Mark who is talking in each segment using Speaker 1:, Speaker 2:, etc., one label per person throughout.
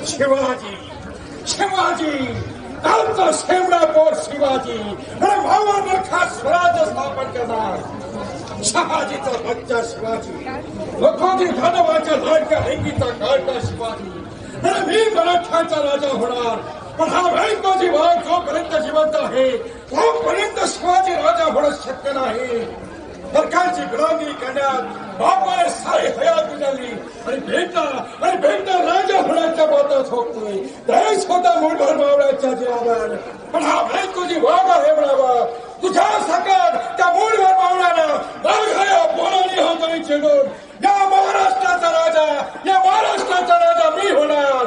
Speaker 1: शिवाजी शिवाजी आमचा शेवडा पोट शिवाजी आणि भावांवर खास स्वराज्य स्थापन करणार शहाजीचा बच्चा शिवाजी लोखंडी खानवाच्या लाडक्या रेंगीचा काढता शिवाजी आणि मी मराठ्यांचा राजा होणार पण हा वेंकोजी वाघ जोपर्यंत जिवंत आहे तोपर्यंत शिवाजी राजा होणं शक्य नाही सरकारची गुलामी करण्यात बापाने सारी हयात गुजारली आणि भेटला राजा होण्याच्या बाबत होतोय त्याही स्वतः मूळभर मावळ्याच्या जीवावर पण हा वेंकोजी वाघ आहे म्हणावा तुझ्या सकट त्या मूळभर मावळ्यानं वाघाया बोलानी होतोय चिडून या महाराष्ट्राचा राजा मी होणार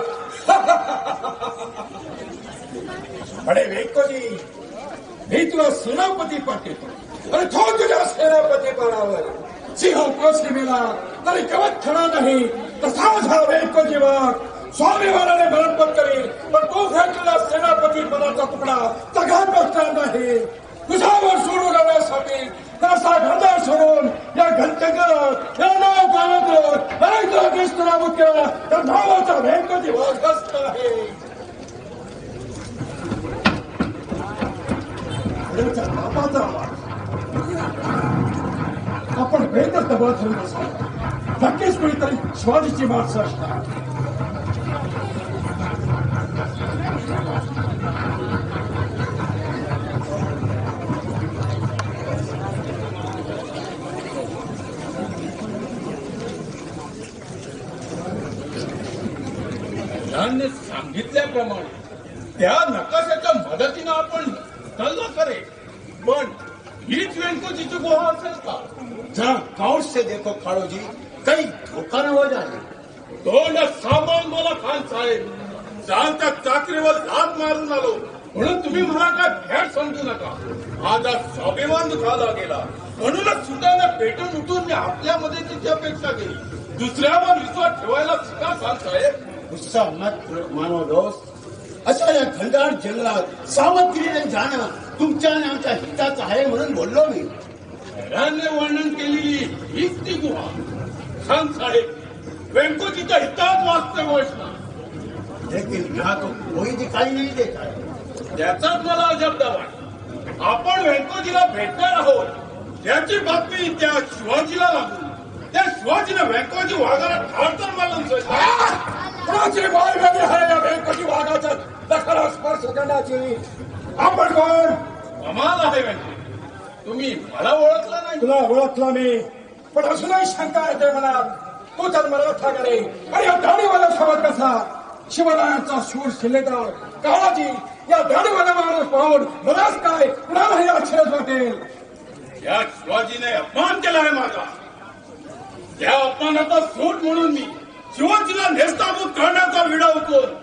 Speaker 1: अरे वेंकोजी मी तुला सेनापती पाठवतो आणि तो तुझ्या सेनापती पदावर सिंह पौर्णिमेला तरी कवच खडा नाही तसाच हा वेंकोजी वाघ स्वाभिमानाने बळंपण करेल पण तो फेकलेला सेनापती पदाचा तुकडा तगात बसणार नाही तुझ्यावर सोडून जाण्यासाठी तसा घरदार सोडून या घंटेकरात या नाव गावात कृष्णराव केला त्या नावाचा वेंकोजी वाघ आहे आपण बेहतर दबाव ठेवत असतो नक्कीच कोणीतरी शिवाजीची माणसं असतात
Speaker 2: त्यांनी सांगितल्याप्रमाणे त्या नकाशाच्या मदतीनं आपण कल्ला करे पण हीच वेंकोजीची गुहा असेल का
Speaker 3: जरा काउंट से देखो खाड़ोजी कहीं धोखा न हो जाए
Speaker 2: तोंड सांभाळून बोला खान साहेब चालत्या चाकरीवर लात मारून आलो म्हणून तुम्ही मला काय फॅट समजू नका माझा स्वाभिमान दुखावला गेला म्हणूनच सुद्धा पेटून उठून मी आपल्या मदतीची अपेक्षा केली दुसऱ्यावर विश्वास ठेवायला शिका खान साहेब
Speaker 3: गुस्सा मत मानो दोस्त अशा या घनदाट जंगलात सावधगिरीने जाणं तुमच्या आणि आमच्या हिताचं आहे म्हणून बोललो मी
Speaker 2: हैराने वर्णन केलेली हीच ती गुहा खान साहेब वेंकोजीच्या हितात वाचते वचना
Speaker 3: लेकिन यहाँ तो कोई दिखाई नहीं देता है
Speaker 2: त्याचाच मला अजब वाटत आपण वेंकोजीला भेटणार आहोत त्याची बातमी त्या शिवाजीला लागून त्या शिवाजीने वेंकोजी वाघाला ठार तर मारून
Speaker 1: कुणाची बाय वेगळी आहे या वेंकोजी वाघाचा दखला स्पर्श करण्याची आपण कोण
Speaker 2: कमाल आहे वेंकोजी तुम्ही मला ओळखला नाही
Speaker 1: तुला ओळखला मी पण अजूनही शंका येते मनात तू तर मराठा करे आणि या दाढीवाला सोबत कसा शिवरायांचा शूर शिलेदार काळाजी या दाढीवाला माणूस पाहून मलाच काय कुणालाही आश्चर्य वाटेल
Speaker 2: या शिवाजीने अपमान केला आहे माझा त्या अपमानाचा सूट म्हणून मी शिवाजीला नेस्ताभूत करण्याचा विडा उचलून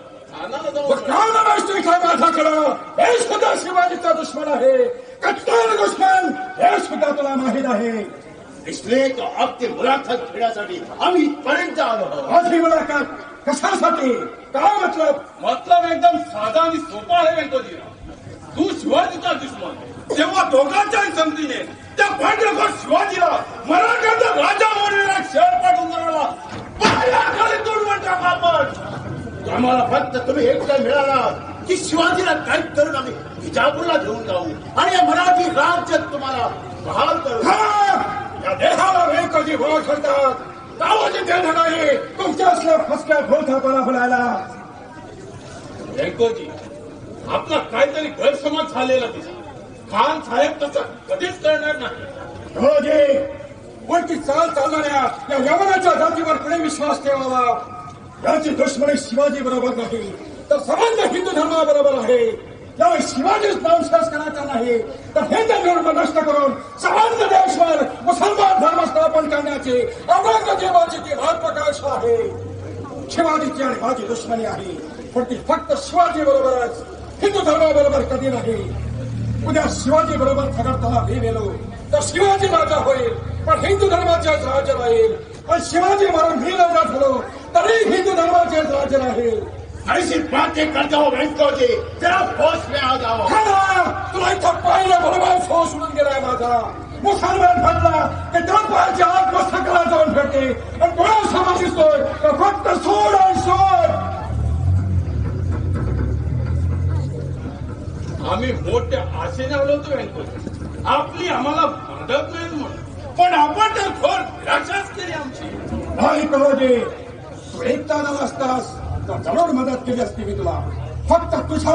Speaker 1: माझ्याकडं हे सुद्धा शिवाजीचा दुश्मन आहे कट्टर दुश्मन हे सुद्धा तुला माहीत आहे
Speaker 3: इसलिए तो आपके मुलाकात घेण्यासाठी आम्ही इथपर्यंत आलो आहोत
Speaker 1: माझी मुलाकात कशासाठी काय
Speaker 2: मतलब एकदम साधा आणि सोपा आहे वेंकोजीला तू शिवाजीचा दुश्मन तेव्हा दोघांच्याही संगतीने त्या भांडखोर शिवाजीला मराठ्यांचा राजा म्हणून शहर पाठवून खाली तोडून टाका आपण
Speaker 3: आम्हाला फक्त तुम्ही एकटा मिळाला की शिवाजीला कैद करून आम्ही विजापूरला घेऊन जाऊ आणि या मराठी राज्य तुम्हाला बहाल करू
Speaker 1: या देहाला वेंकोजी गोळा करतात गावाची देण नाही तुमच्या असल्या फसक्या खोलथापणा बोलायला
Speaker 2: वेंकोजी आपला काहीतरी गैरसमज झालेला दिसला खान साहेब तसं कधीच करणार नाही
Speaker 1: रोजी उलटी चाल चालणाऱ्या या यवनाच्या जातीवर कुणी विश्वास ठेवावा याची दुश्मनी शिवाजी बरोबर नाही तर संबंध हिंदू धर्माबरोबर आहे यावेळी शिवाजीच नामशेष करायचा नाही तर हिंदू धर्म नष्ट करून संबंध देशवर मुसलमान धर्म स्थापन करण्याची औरंगजेबाची ती महत्वाकांक्षा आहे शिवाजीची आणि माझी दुश्मनी आहे पण ती फक्त शिवाजी बरोबरच हिंदू धर्माबरोबर कधी नाही उद्या शिवाजी बरोबर झगडताना मी गेलो तर शिवाजी राजा होईल पण हिंदू धर्माचेच राज्य राहील पण शिवाजी मारून मी राजा झालो तरी हिंदू धर्माचेच राज्य राहील
Speaker 3: ऐसी बातें करता हो वेंकोजी जरा होश में आ जाओ
Speaker 1: तुला इथं पाहिलं बरोबर फोन सोडून गेलाय माझा मुसलमान म्हटला की त्या पायाच्या आत मस्तकाला जाऊन भेटते आणि कोणा समज दिसतोय फक्त सोड आणि सोड
Speaker 2: आशेने आलो होतो व्यंकोजी. आपली आम्हाला मदत मिळेल म्हणून, पण आपण तर घोर निराशाच केली आमची.
Speaker 1: नाही कळोजी, तू एकटा न असतास तर जरूर मदत केली असती मी तुला, फक्त तुझ्या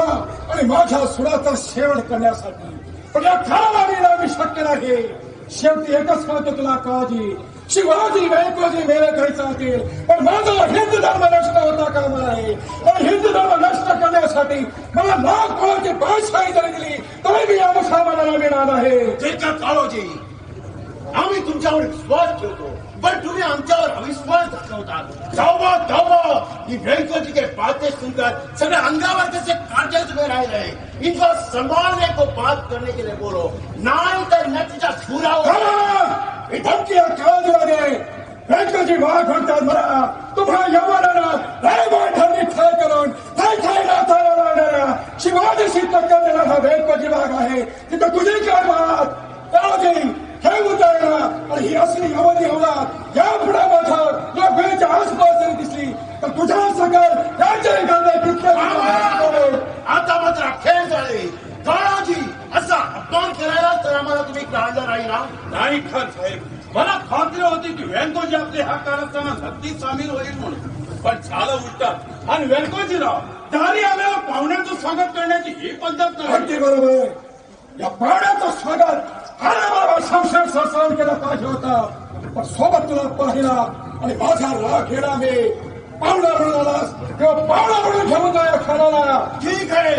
Speaker 1: आणि माझ्या सुराचा शेवट करण्यासाठी. पण या खाला मी शक्य नाही. शेवटी एकच कळतो तुला काळजी, शिवाजी व्यंकोजी मेरे खायचा असेल, पण माझा हिंदू धर्म नष्ट होता कामा नये. आणि हिंदू धर्म नष्ट करण्यासाठी मला लाख कोणाची बादशाही जरी दिली तरी मी या मुसलमानाला मिळणार आहे.
Speaker 3: ते का काळोजी, आम्ही तुमच्यावर विश्वास ठेवतो, पण तुम्ही आमच्यावर अविश्वास दाखवतात. धावा ही व्यंकोजी के बातें सुनकर सगळे अंगावर जैसे कांटे उभे राहिले. इनको संभालने को बात करने के लिए बोलो, नाही तर नतीजा छुरा
Speaker 1: ही धमकी काळजीवाने व्यंकोजी वाघ म्हणतात मला. तुम्हा यवनाला रायबाठांनी ठाय करून ठाय नाथाला लावणारा शिवाजीशी टक्कर देणारा व्यंकोजी वाघ आहे. तिथं तुझी काय बात काळजी हे उतरणा. आणि ही असली अवधी होणार या पुढे माझ्या या वेळेच्या आसपास जरी दिसली तर तुझ्या सकल राज्य घालणे
Speaker 3: आता मात्र खेळ झाले. काळाजी असा अपमान करायला तर आम्हाला तुम्ही काढलं नाही ना.
Speaker 2: नाही खान साहेब, मला खात्री होती की व्यंकोजी आपले ह्या कारस्थानात नक्कीच सामील होईल म्हणून, पण झालं उलट. आणि व्यंकोजीराव दारी आल्यावर पाहुण्याचं स्वागत करण्याची ही पद्धत नाही.
Speaker 1: अगदी बरोबर. या पाहुण्याचं स्वागत अरे बाबा संशय सहन केला पाहिजे होता, पण सोबत तुला पाहिला आणि माझा राग घेणा मी पाहुणा म्हणून आलास किंवा पाहुणा म्हणून घेऊन जाया खानाला.
Speaker 3: ठीक आहे,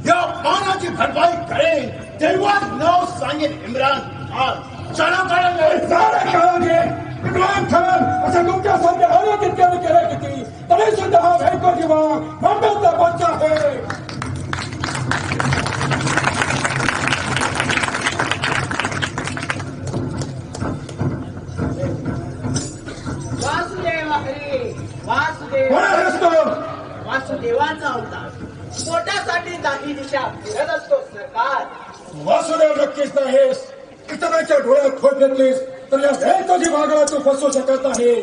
Speaker 3: या पानाची भरपाई करेन तेव्हाच नाव सांगेन इम्रान खान. चला
Speaker 1: काळाने इम्रान खान असं तुमच्यासारख्या अनेक इत्यादी केले किती तरी सुद्धा हा व्यंकोजी वाघ मुंबईचा बच्चा आहे.
Speaker 4: वासुदेवाचा अवतार, पोटासाठी दाही दिशा फिरत असतो सरकार.
Speaker 1: वासुदेव नक्कीच नाहीस. इतरांच्या डोळ्यात खोट घेतलीस तर या व्यंकोजी वाघाला तू फसवू शकत नाही.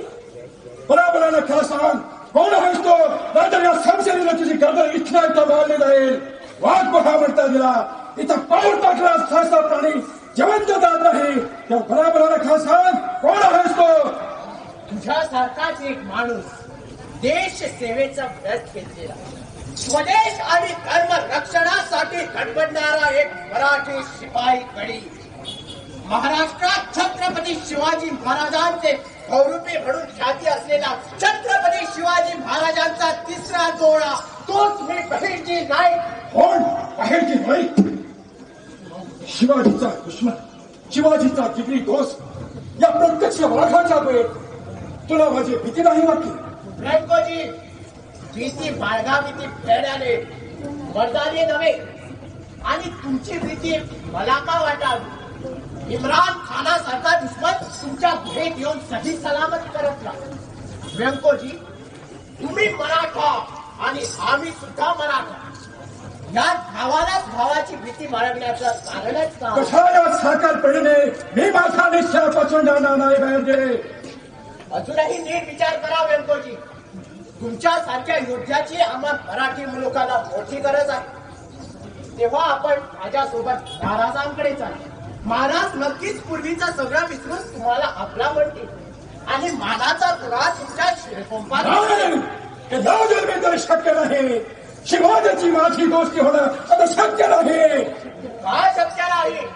Speaker 1: बराबरानं खरं सांग, कोण आहेस तो? नाहीतर या संशयाला तुझी गर्दन इथल्या इथं मारली जाईल. वाघ बघा म्हणता दिला इथं पाऊल टाकला सहसा प्राणी जिवंत जात नाही. त्या बराबरानं खरं सांग, कोण आहेस तो?
Speaker 4: तुझ्यासारखाच एक माणूस देश सेवेचा व्रत घेतलेला, स्वदेश आणि धर्म रक्षणासाठी धडपडणारा एक मराठी शिपाई कडी. महाराष्ट्रात छत्रपती शिवाजी महाराजांचे गौरवी म्हणून ख्याती असलेला छत्रपती शिवाजी महाराजांचा तिसरा जोडा, तोच मी बहिर्जी नाईक.
Speaker 1: कोण बहिर्जी नाईक? शिवाजीचा दुश्मन, शिवाजीचा जिगरी दोस्त. या प्रत्यक्ष वाघाच्या वेळेत तुला माझी भीती नाही वाटली?
Speaker 4: व्यंकोजी, भीती बाळगावी ती फेड्याने मर्दाने नव्हे. आणि तुमची भीती मला का वाटावी? इम्रान खानासारखा दुश्मन तुमच्या भेट येऊन सही सलामत करत राहा. व्यंकोजी, तुम्ही मराठा आणि आम्ही सुद्धा मराठा. या भावालाच भावाची भीती बाळगण्याचं कारणच का?
Speaker 1: कशाला साकारपणे मी माझा निश्चय पचून जाणार नाही बहिर्जे.
Speaker 4: अजूनही नीट विचार करा व्यंकोजी. तुमच्यासारख्या योद्ध्याची आम्हा मराठी मुलुकाला मोठी गरज आहे. तेव्हा आपण माझ्यासोबत महाराजांकडे चालू. महाराज नक्कीच पूर्वीचा सगळं विसरून तुम्हाला आपला म्हणतील आणि मानाचा तुरा तुमच्या शिरकोंपात.
Speaker 1: मी तर शक्य नाही. शिवाजीची माझी दोस्ती होणं आता शक्य नाही.
Speaker 4: का शक्य नाही?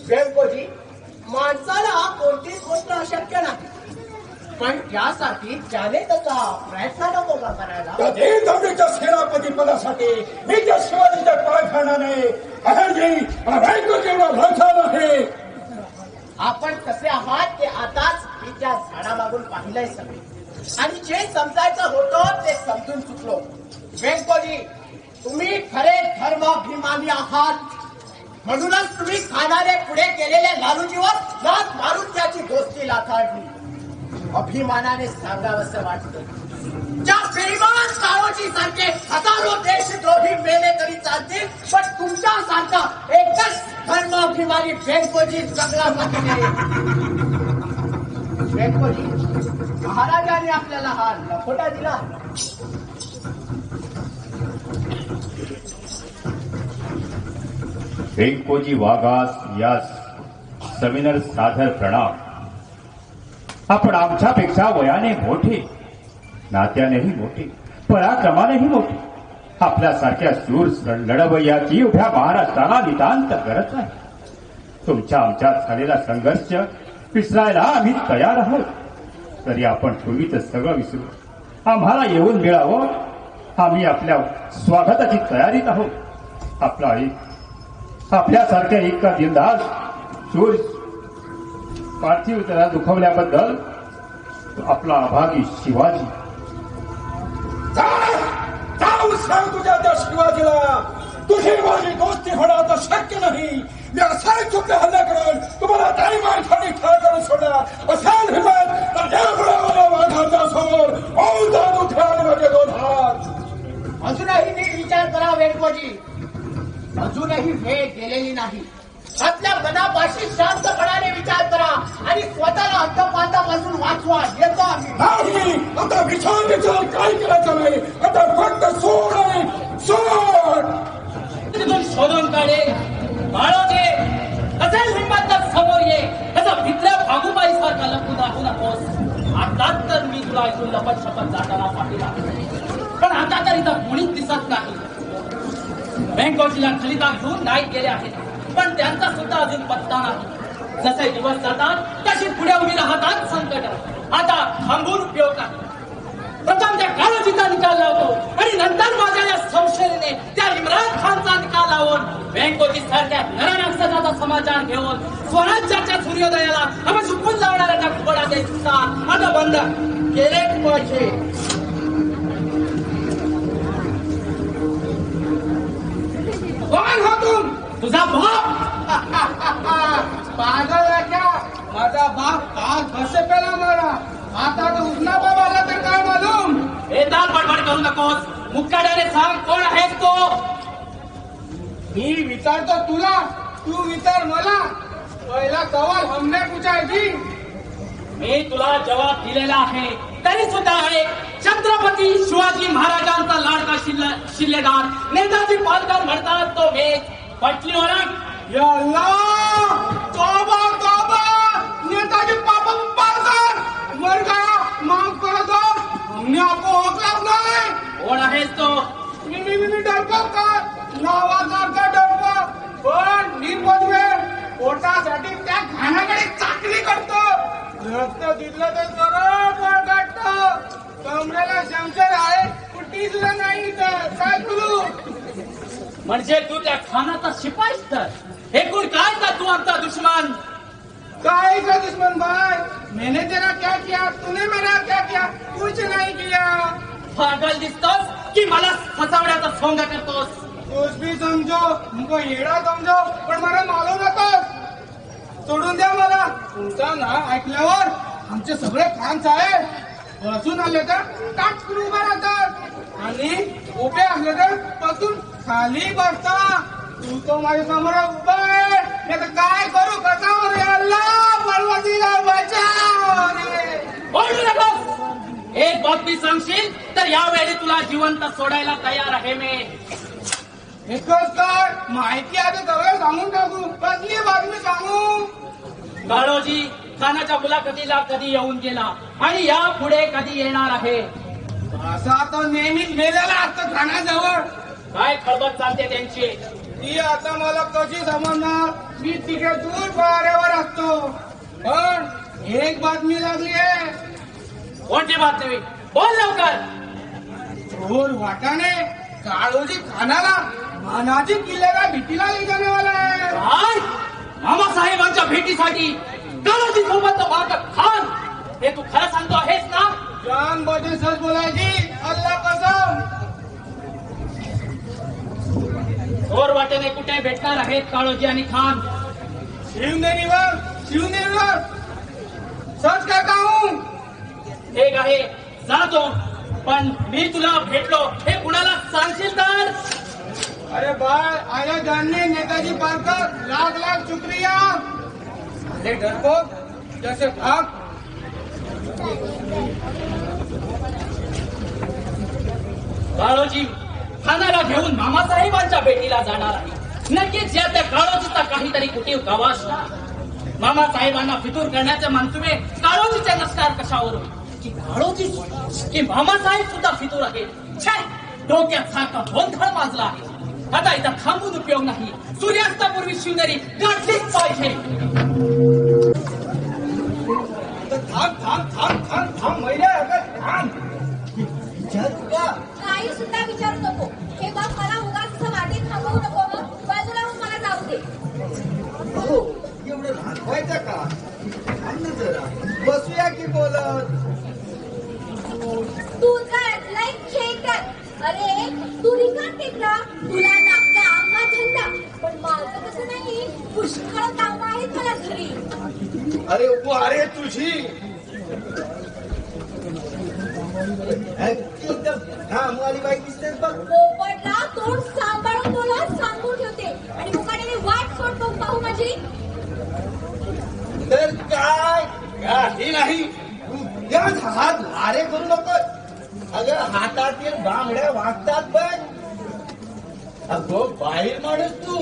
Speaker 4: व्यंकोजी, माणसाला कोणतीच गोष्ट अशक्य नाही, पण त्यासाठी ज्याने त्याचा प्रयत्न नको का करायला?
Speaker 1: दीनदमडीच्या सेनापती पदासाठी मी त्या शिवाजीच्या पाय खाणार नाही. नाही.
Speaker 4: आपण कसे आहात ते आताच मी त्या झाडामागून पाहिलंय सगळे, आणि जे समजायचं होतं ते समजून चुकलो. व्यंकोजी, तुम्ही खरे धर्माभिमानी आहात, म्हणूनच तुम्ही खानाने पुढे केलेल्या लालूजीवर लाथ मारून त्याची दोस्ती लाथाडली. अभिमानाने सांगावंसं वाटतं, ज्या बेईमान काळोजी सारखे हजारो देशद्रोही मेले तरी चालतील, पण तुमच्यासारखा एकच धर्माभिमानी व्यंकोजी जगला पाहिजे. व्यंकोजी, महाराजांनी आपल्याला हा लखोटा दिला.
Speaker 5: वेंकोजी वाघास या सविनर सादर प्रणाम. आपण आमच्यापेक्षा वयाने मोठे, नात्यानेही मोठे, पराक्रमानेही मोठे. आपल्यासारख्या शूर लढवय्याची उभ्या महाराष्ट्राला नितांत गरज आहे. तुमच्या आमच्यात झालेला संघर्ष विसरायला आम्ही तयार आहोत. तरी आपण पूर्वीच सगळं विसरू. आम्हाला येऊन मिळावं. आम्ही आपल्या स्वागताची तयारीत आहोत. आपल्यासारख्या एका दिलदार शूर पार्थिव त्याला दुखवल्याबद्दल आपला अभागी शिवाजी.
Speaker 1: जाऊ सांग तुझ्या त्या शिवाजीला तुझी माझी दोस्ती होणं आता शक्य नाही. मी असाच चुके हल्ला करून तुम्हाला ताई माणसाने ठार करून सोडणार असाल हिंमत तर या गुणावाला वाघाचा समोर औदान उठा आणि माझे 2 हात.
Speaker 4: अजूनही नीट विचार करा वेंकोजी. अजूनही वेळ गेलेली नाही. आपल्या मनापाशी शांतपणाने विचार करा आणि स्वतःला अंतपातापासून वाचवा. येतो आम्ही.
Speaker 1: नाही आता विचार काय करायचं नाही. आता फक्त सोड आणि सोड.
Speaker 6: तिथून शोधून काढे बाळोगे असेल हिंमत तर समोर ये. त्याचा भितऱ्या भागूबाई सारखा लपू दाखवू नकोस. आताच तर मी तुला ऐकून लपत शपथ जाताना पाहिला, पण आता तर इथं कोणीच दिसत नाही. वेंकोजीला खलिता घेऊन नाईक गेले आहेत, पण त्यांचा सुद्धा अजून पत्ता नाही. जसे दिवस जातात तशी पुढे उभी राहतात संकट. आता थांबून उपयोग नाही. प्रथम त्या काळोजीचा निकाल लावतो आणि नंतर माझ्या या संशयने त्या इम्रान खानचा निकाल लावून वेंकोजी सारख्या नरनाक्षराचा समाचार घेऊन स्वराज्याच्या सूर्योदयाला आपण झुकून लावणाऱ्यांना खुबडा द्यायचा आता बंद केलेच पाहिजे.
Speaker 4: कोण हो तुम?
Speaker 6: तुझा बाप.
Speaker 4: पागल है क्या? माझा बाप काल कसे पेला मला. आता तो उठना बाप आला तर काय मालूम.
Speaker 6: बेदार बडबड करू नकोस. मुक्काड्याने सांग कोण आहेस तो.
Speaker 4: मी विचारतो तुला, तू विचार मला. पहिला सवाल हमने पूछायची.
Speaker 6: मी तुला जवाब दिलेला आहे. तरी सुद्धा आहे छत्रपती शिवाजी महाराजांचा लाडका शिल्लेदार नेताजी पालकर म्हणतात तो मेघ. पटली ओळख.
Speaker 4: या अल्लाह, तौबा तौबा. नेताजी पापा पालकर मर गया, माफ कर दो. हमने आपको औकात नाही.
Speaker 6: कोण आहेस तो.
Speaker 4: मी डरतो का नावासारखा डरतो, पण निर्बोधवे पोटासाठी त्या घाण्याकडे चाकरी करतो. रक्त दिसलं तर सरळ पण काढतो. कमरेला शमशेर आहे, कुठे सुद्धा नाही तर काय करू.
Speaker 6: म्हणजे तू त्या खानाचा शिपाईच तर एकूण काय का तू आमचा दुश्मन.
Speaker 4: काय का दुश्मन भाई. मैंने तेरा क्या किया, तूने मेरा क्या किया. कुछ नहीं किया.
Speaker 6: पागल दिसतोस की मला फसवण्याचा सोंग करतोस.
Speaker 4: कुछ भी समजो, हमको येडा समजो, पण मला मालूम नकोस. सोडून द्या मला. तुमचा नाव ऐकल्यावर आमचे सगळे खान साहेब बसून आले तर टाटकून उभा राहतात आणि उभे असले तर बसून खाली बसता. तू तो माझ्या समोर उभा आहे. नाही तर काय करू कसा रे. अल्लाह परवतीला बचाव रे.
Speaker 6: बोलू नकोस. एक बातमी सांगशील तर यावेळी तुला जिवंत सोडायला तयार आहे मी.
Speaker 4: एकच काय माहिती आता सगळं सांगून टाकू. कसली बातमी सांगू.
Speaker 6: काळोजी खानाच्या मुलाखतीला कधी येऊन गेला आणि यापुढे कधी येणार आहे.
Speaker 4: असा तो नेहमीच मेलेला असतो खानाजवळ.
Speaker 6: काय खळबळ चालते त्यांची.
Speaker 4: ती आता मला कशी समजणार. मी तिथे दूर पहाऱ्यावर असतो. पण एक बातमी लागली आहे.
Speaker 6: कोणती बातमी. बोल लवकर.
Speaker 4: चोर वाटाणे काळोजी खानाला मानाजी किल्ल्याला भीतीला जाण्यावाला आहे.
Speaker 6: काय मामासाहेबांच्या भेटीसाठी काळोजी सोबत माग खान. हे तू खरं सांगतो आहेस ना.
Speaker 4: जान बजे सच बोलायची. अल्लाह कसम.
Speaker 6: चोर वाटेने कुठे भेटणार आहेत काळोजी आणि खान.
Speaker 4: शिवनेरीवर सच काय कहूं.
Speaker 6: ठीक आहे जातो, पण मी तुला भेटलो हे कुणाला सांगशील तर.
Speaker 4: अरे भाई आया जानने नेताजी पालकर लाख लाख शुक्रिया. अरे डरपोक जैसे भाग.
Speaker 6: काळोजी खानाला घेऊन मामासाहेबांच्या भेटीला जाणार आहे. नक्कीच या त्या काळोजीचा काहीतरी कुटीव गावा असणार. मामासाहेबांना फितूर करण्याचे मनसुबे काळोजीचे नसणार कशावरून? की काळोजी की मामासाहेब सुद्धा फितूर आहे. छे, डोक्यात सारखा गोंधळ माजला आहे. आता इथं थांबून उपयोग नाही. सूर्यास्तापूर्वी शिवनेरी गाठलीच पाहिजे.
Speaker 1: थांब थांब थांब थांब थांब महिने अगं थांब. विचारू का?
Speaker 7: काही सुद्धा विचारू नको. हे बघ, मला उगाच असं वाटेत थांबवू नको. मग बाजूला होऊन मला जाऊ दे.
Speaker 1: हो, एवढं राखवायचं का? थांब ना जरा, बसूया की बोलत.
Speaker 7: तुझा लय खेकट. अरे तू रिकाम टेकला. तुला ना काम ना धंदा. पण माझं कसं नाही, पुष्कळ काम आहेत मला घरी.
Speaker 1: अरे अरे तुझी एकदम कामवाली बाई दिसतेस बघ.
Speaker 7: पोपटला तोंड सांभाळून तुला सांगून ठेवते. आणि मुकाने वाट सोडतो पाहू माझी.
Speaker 1: तर काय काही नाही. उद्याच हात लारे करू नको. अगं हातातील बांगड्या वागतात बघ. अगं बाहेर माणूस तू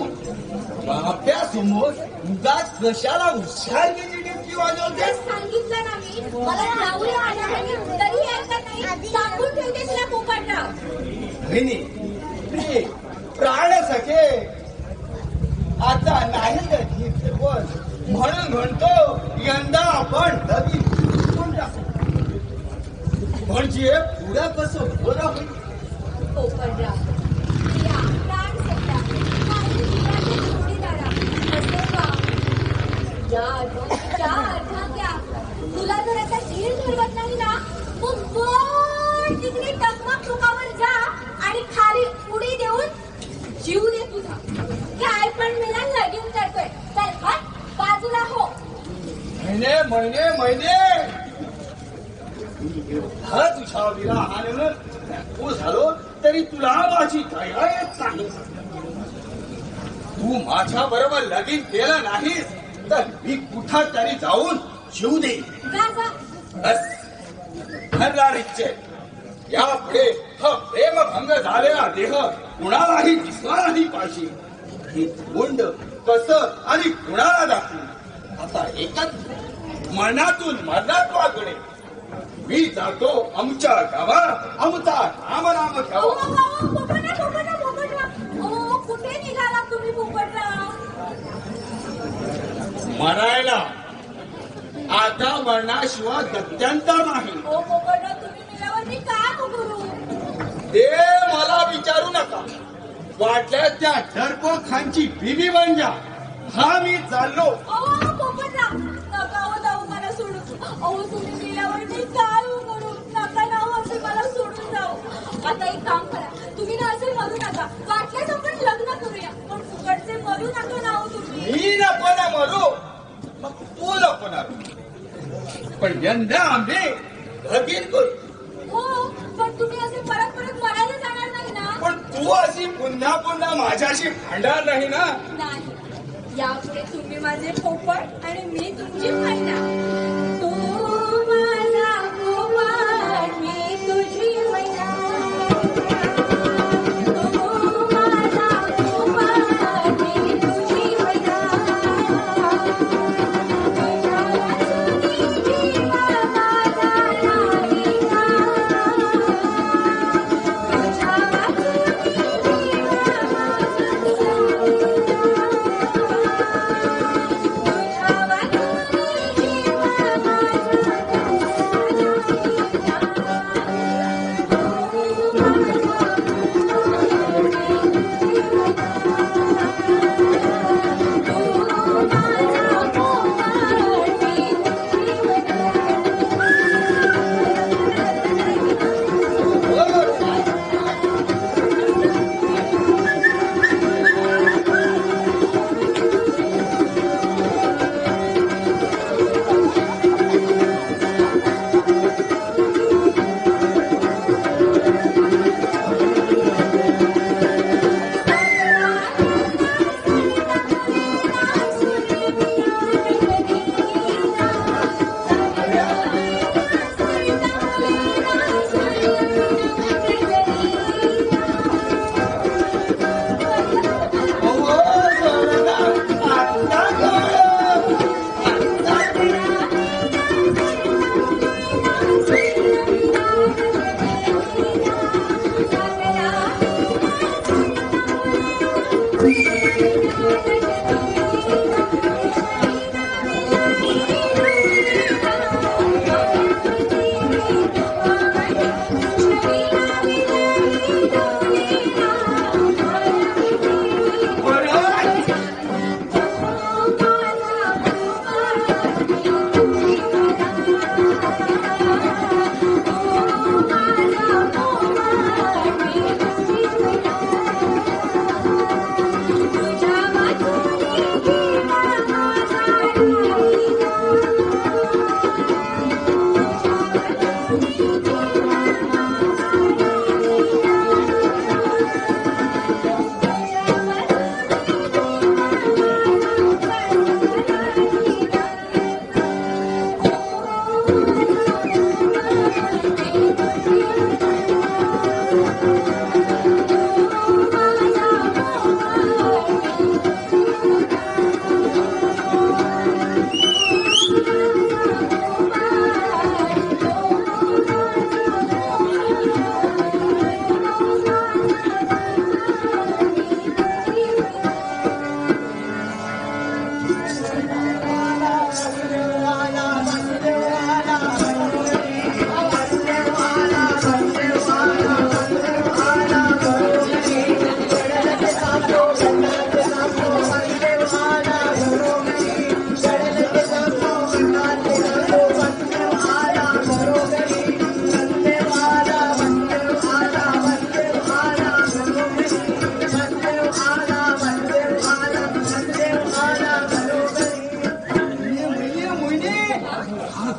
Speaker 1: बाप्या समोर उगाच कशाला हुशारकीची टिपकी वाजवते.
Speaker 7: सांगितलं ना मी, मला जाऊ दे माझ्या घरी. तरी ऐकत नाही. सांगून ठेवते तुला पोपटराव.
Speaker 1: बहिणी प्राण सखे आता नाही गती फिरवत. म्हणून म्हणतो यंदा आपण नवी शिकून टाकू. म्हणजे पुढं कसं बरं होईल.
Speaker 7: पोपटराव, या प्राण सख्या, माझी जीवाची जोडीदारा. असे का? या आठवत्या तुला जर आता धीर ठरवत नाही ना, मग वर तिकडे टकमक टोकावर जा आणि खाली उडी देऊन जीव दे तुझा. काय पण मला लगीन करतोय. चल हट, बाजूला हो.
Speaker 1: महिने महिने महिने हा तुझ्या विराहानं व्याकुळ झालो तरी तुला माझी दया येत नाही. तू माझ्या बरोबर लगीन केलं नाहीस तर मी कुठं तरी जाऊन जीव दे.
Speaker 7: जा जा.
Speaker 1: बस ठरला निश्चय. यापुढे हा प्रेमभंग झालेला देह कुणालाही दिसला नाही पाहिजे. हे गुंड कसं आणि कुणाला दाखवू. आता एकच मनातून मरणात्वाकडे मी जातो आमच्या गावात. आमचा रामनाम घ्यावा.
Speaker 7: कुठे निघाला तुम्ही पोपटराव?
Speaker 1: मरायला आता मरणाशिवाय गत्यंतर नाही.
Speaker 7: हो पोपटराव, तुम्ही मिळावर मी काय करू?
Speaker 1: ते मला विचारू नका. वाटल्या त्या डरपोखांची बिबी बन जा. हा मी चाललो.
Speaker 7: अहो पोपटराव, नका हो जाऊ मला सोडून. अहो तुम्ही मिळावर मी काय करू? नका ना हो असे मला सोडून जाऊ. आता एक काम करा, तुम्ही ना असे मरू नका. वाटल्यास आपण लग्न करूया, पण फुकटचे मरू नका ना हो तुम्ही.
Speaker 1: मी नको ना मरू, मग तू नको ना. पण यंदा आम्ही लगीन करू.
Speaker 7: हो, पण तुम्ही असे परत परत मरायला जाणार नाही ना?
Speaker 1: पण तू अशी पुन्हा पुन्हा माझ्याशी भांडणार नाही ना.
Speaker 7: नाही, यापुढे तुम्ही माझे पोपट आणि मी तुमची मैना. तू माझा पोपट, मी तुझी मैना. तू माझा पोपट, मी तुझी मैना. तुझ्या वाचून जीवा माझा राहिला. तुझ्या वाचून जीवा माझा राहिला.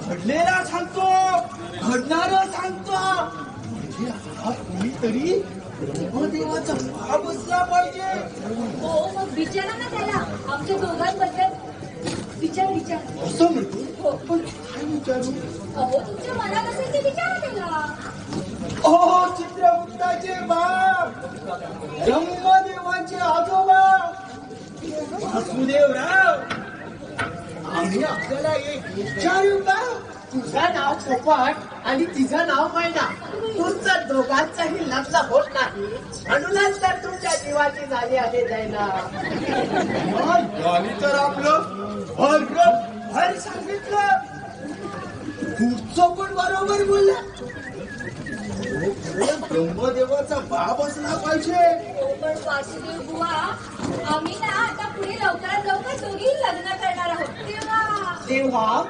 Speaker 3: घडलेला सांगतो, घडणारं सांगतो. म्हणजे हा कोणीतरी देवाचा भाव असला पाहिजे.
Speaker 7: हो मग विचारा ना त्याला आमच्या दोघांबद्दल. विचार
Speaker 3: असं म्हणतो.
Speaker 7: हो.
Speaker 3: पण काय विचारू?
Speaker 7: अहो तुमच्या मनात असेल ते विचारा त्याला.
Speaker 3: ओ चित्रगुप्ताचे बाप, ब्रह्मदेवाचे आजोबा वासुदेवराव, आम्ही आपल्याला एक विचारू का?
Speaker 4: तुझं नाव पोपट आणि तिचं नाव मैना. तुमचं दोघांचंही लग्न होत नाही म्हणूनच तर तुमच्या जीवाची झाली आहे जायला.
Speaker 3: गाणी तर आपलं भर सांगितलं. पुढचं पण बरोबर बोलला. ब्रह्मदेवाचा बाप असला पाहिजे.
Speaker 7: हो पण वासुदेव बुवा आम्ही ना आता पुढे लवकरात लवकर दोघी लग्न करणार आहोत
Speaker 4: तेव्हा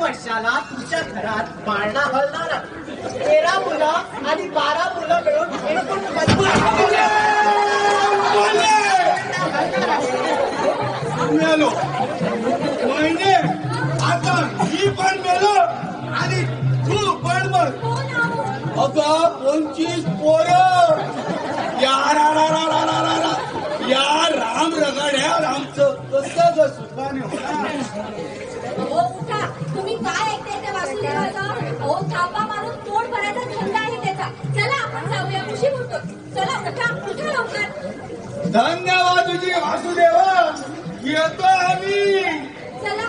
Speaker 4: वर्षाला तुमच्या घरात पाळणा हलणार आहे. 13 मुलं आणि 12 मुलं मिळून एकूण 15
Speaker 3: मेलो महिने. आता मी पण मेलो आणि तू पण मर. अगं 25 पोरं. या राम रगड्या आमचं कसं ग सुखाने होणार.
Speaker 7: हो उठा. तुम्ही काय ऐकताय त्या वासुदेवाचा? अहो थापा मारून तोड भरायचा धंदा आहे त्याचा. चला आपण जाऊया. उशीर होतो. चला उठा लवकर.
Speaker 3: धन्यवाद तुझी वासुदेवा. येतो आम्ही.
Speaker 7: चला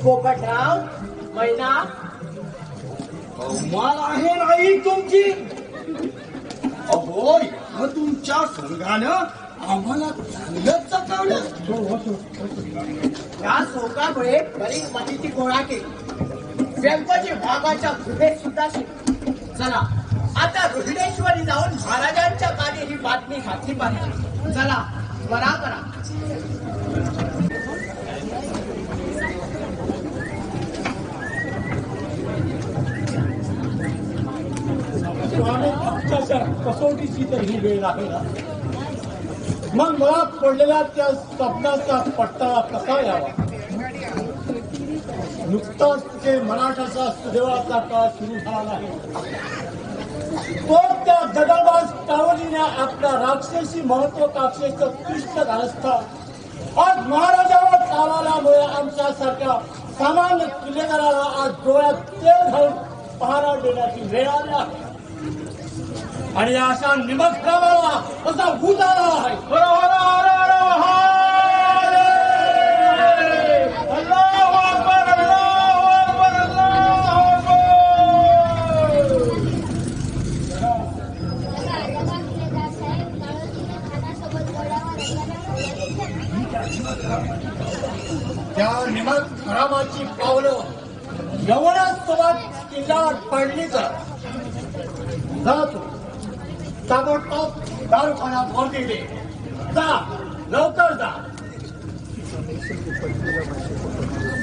Speaker 4: पोपटराव, मैना,
Speaker 3: कमाल आहे नाही तुमची. अहो ह्या तुमच्या संघानं आम्हाला चांगलंच चकवलं.
Speaker 4: या शोकामुळे बरीच माहिती गोळा केली. व्यंकोजी भागाच्या गुहेत सुद्धा शिकली. चला आता रुद्रेश्वरी जाऊन महाराजांच्या कानी ही बातमी घातली पाहिजे. चला बरा करा.
Speaker 3: कसोटीची तर ही वेळ आहे ना. मग मला पडलेल्या त्या स्वप्नाचा पट्टा कसा यावा. नुकताच ते मराठाचा सुदैवाचा काळ सुरू झाला आहे. तो त्या दगाबाज टावलीने आपल्या राक्षसी महत्वाकांक्षेचं उत्कृष्ट धाडसता आज महाराजावर चालवल्यामुळे आमच्यासारख्या सामान्य किल्लेदाराला आज डोळ्यात तेल घालून पहारा देण्याची वेळ आली आहे. आणि अशा निमस्काराला असा भूत आला आहे.
Speaker 4: गावाची पावलं एवढ्याच सोबत किल्ल्यावर पडली तर जातो ताबडतोब दारूखान्यात भरती दे. जा लवकर जा.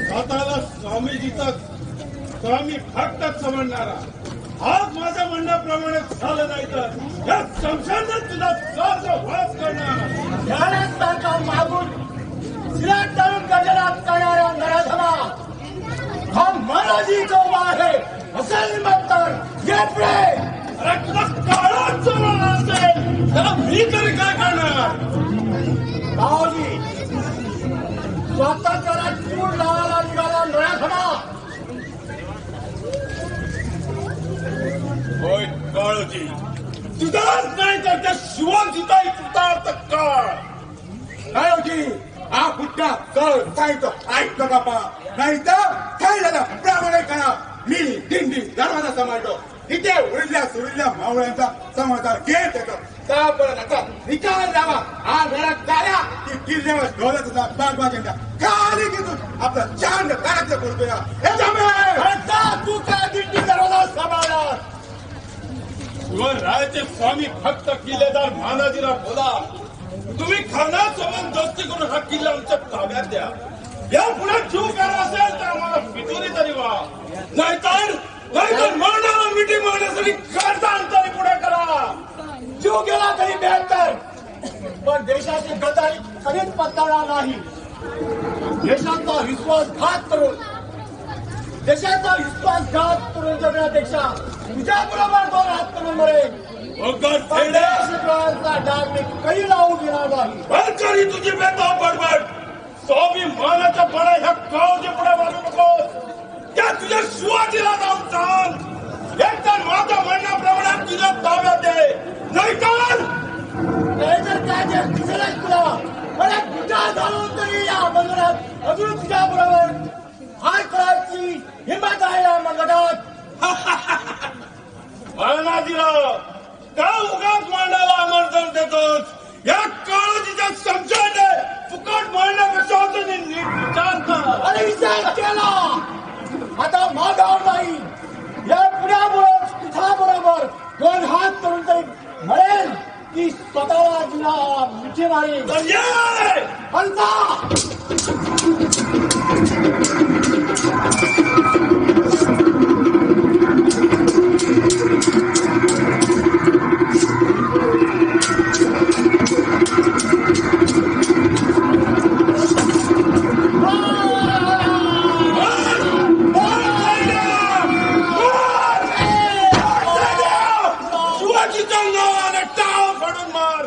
Speaker 2: स्वतःला स्वामीजीचा स्वामी भक्तच समजणारा आज माझ्या म्हणण्याप्रमाणे झालं नाही तर या संसारात तुझा सहज वास करणार.
Speaker 4: सारखा मागून सिलाट धरून गजरात करणारा नराधमा हा महाराजीचा उभा आहे असेल म्हणतात. ये पुढे.
Speaker 2: अरे तुला काळाच जवळ असेल त्याला मी तरी काय करणार.
Speaker 4: भाऊजी स्वतःच्या चूड लावायला निघाला नराधमा.
Speaker 2: होय काळजी तुझाच नाही तर त्या शिवाजीचाही कृतार्थ काळ.
Speaker 1: काय होती हा कुठला कळ सांगतो ऐकतो बापा नाही तर काय झालं प्रामाणिकपणा मी दिंडी दरवाजा सांभाळतो इथे उरल्या सुरल्या मावळ्यांचा समाचार घेत येतो. त्यापर्यंत आता विचार लावा हा घरात गाड्या की किल्ल्यावर ढोलत बागबागेंचा खाली घेतून आपलं चांद करायचं करतोय.
Speaker 4: तू काय दिंडी दरवाजा सांभाळला.
Speaker 2: शिवरायाचे स्वामी भक्त किल्लेदार महाराजीला बोला तुम्ही खानासोबत दोस्ती करून हा किल्ला आमच्या ताब्यात द्या. या पुढे जीव करा असेल तर आम्हाला पितुरी तरी व्हा नाहीतर मरणाला मिठी मारण्यासाठी करता तरी पुढे करा.
Speaker 4: जीव गेला तरी बेहतर पण देशाची गदारी कधीच पत्करणार नाही. देशाचा विश्वासघात करून जगण्यापेक्षा तुझ्या बरोबर दोन हात करून मरेल. शिकवायचा डाग मी काही लावू घेणार नाही.
Speaker 2: बलकरी तुझी बेता बडबड स्वाभिमानाच्या बळा ह्या गावचे पुढे वाढू नकोस. त्या तुझ्या शिवाजीला जाऊन सांग एकतर माझ्या म्हणण्याप्रमाणे तुझ्या ताब्यात दे नाहीतर
Speaker 4: काय जे दिसेलच तुला मला गुटा घालून तरी या मंदिरात अजून तुझ्या बरोबर हाय करायची हिंमत आहे या मंगटात.
Speaker 2: महाराजीराव का उगाच मांडायला आमंत्रण देतोस. या काळजीच्या समजाने फुकट मारण्यापेक्षा तुम्ही नीट विचार कर.
Speaker 4: अरे विचार केला आता मागावर नाही. या पुण्याबरोबर तुझ्या बरोबर दोन हात करून तरी मरेल की स्वतःला तुला मिठी मारेल. हलता
Speaker 2: शिवाजीच्या नावाने टाळ फोडून मार.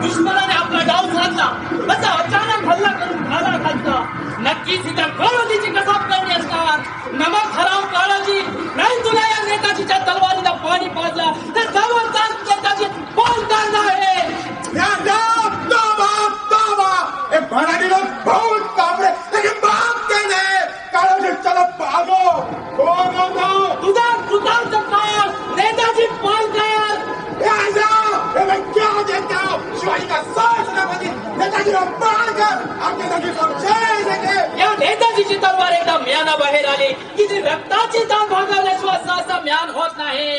Speaker 6: दुश्मनाने आपला डाव साधला असा अचानक हल्ला करून घाला घालता नक्कीच इथं काळोजीची कसाब करणी असणार. नमक हराम काळोजी नाही तुला या नेताजीच्या तलवारीला पाणी पाजला तर जबरदस्त नेताजी बोल करणार आहे.
Speaker 1: मराठी लोग बहुत कापड़े लेकिन बाप देने कालो चलो भागो
Speaker 6: तुझा कृतार्थ काळ नेताजी पालकर
Speaker 1: मैं क्या देखता हूँ शिवाजी का साथ सेनापति नेताजी को मारकर आपके ताकि समझे देंगे.
Speaker 6: या नेताजीची तलवार एकदा म्यानाबाहेर आली की ती रक्ताची दान भागवल्याशिवाय सहसा म्यान होत नाही.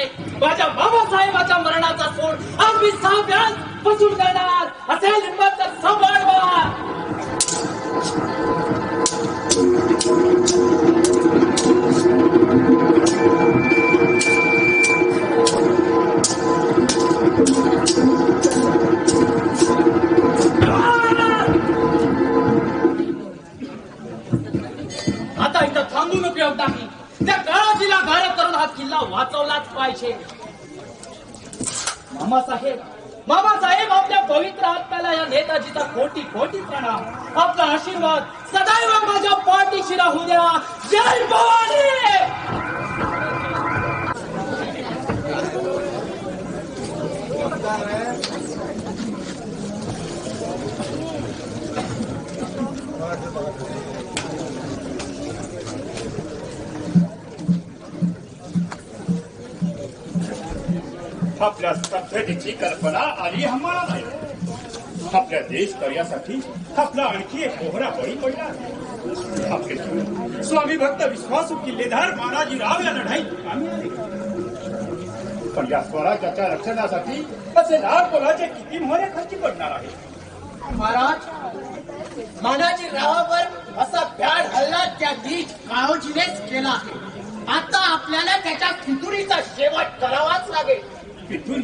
Speaker 6: माझ्या बाबासाहेबाच्या मरणाचा सोड आज मी 6 व्याज वसूल करणार असेल हिंमत तर सांभाळ बा. आता इथं थांबून उपयोग नाही. त्या काळाजीला गाळा करून हा किल्ला वाचवलाच पाहिजे. मामासाहेब आपल्या पवित्र आत्म्याला या नेताजीचा कोटी कोटी प्रणाम. आपला आशीर्वाद सदैव माझ्या पाठीशी राहू द्या. जय भवानी.
Speaker 5: आपल्या सभ्यतेची कल्पना आली आम्हाला नाही. आपल्या देश कार्यासाठी आपला आणखी एक मोहरा बळी पडला आहे. आपले स्वामी भक्त विश्वासू किल्लेदार मानाजीराव या लढाईत कामी आले. पण या स्वराज्याच्या रक्षणासाठी असे लाल पोलाचे किती मोहरे खर्ची पडणार आहे.
Speaker 4: महाराज, मानाजी रावावर असा भ्याड हल्ला त्या नीच काळोजीनेच केला आहे. आता आपल्याला त्याच्या फितुरीचा शेवट करावाच लागेल.
Speaker 5: फितुरी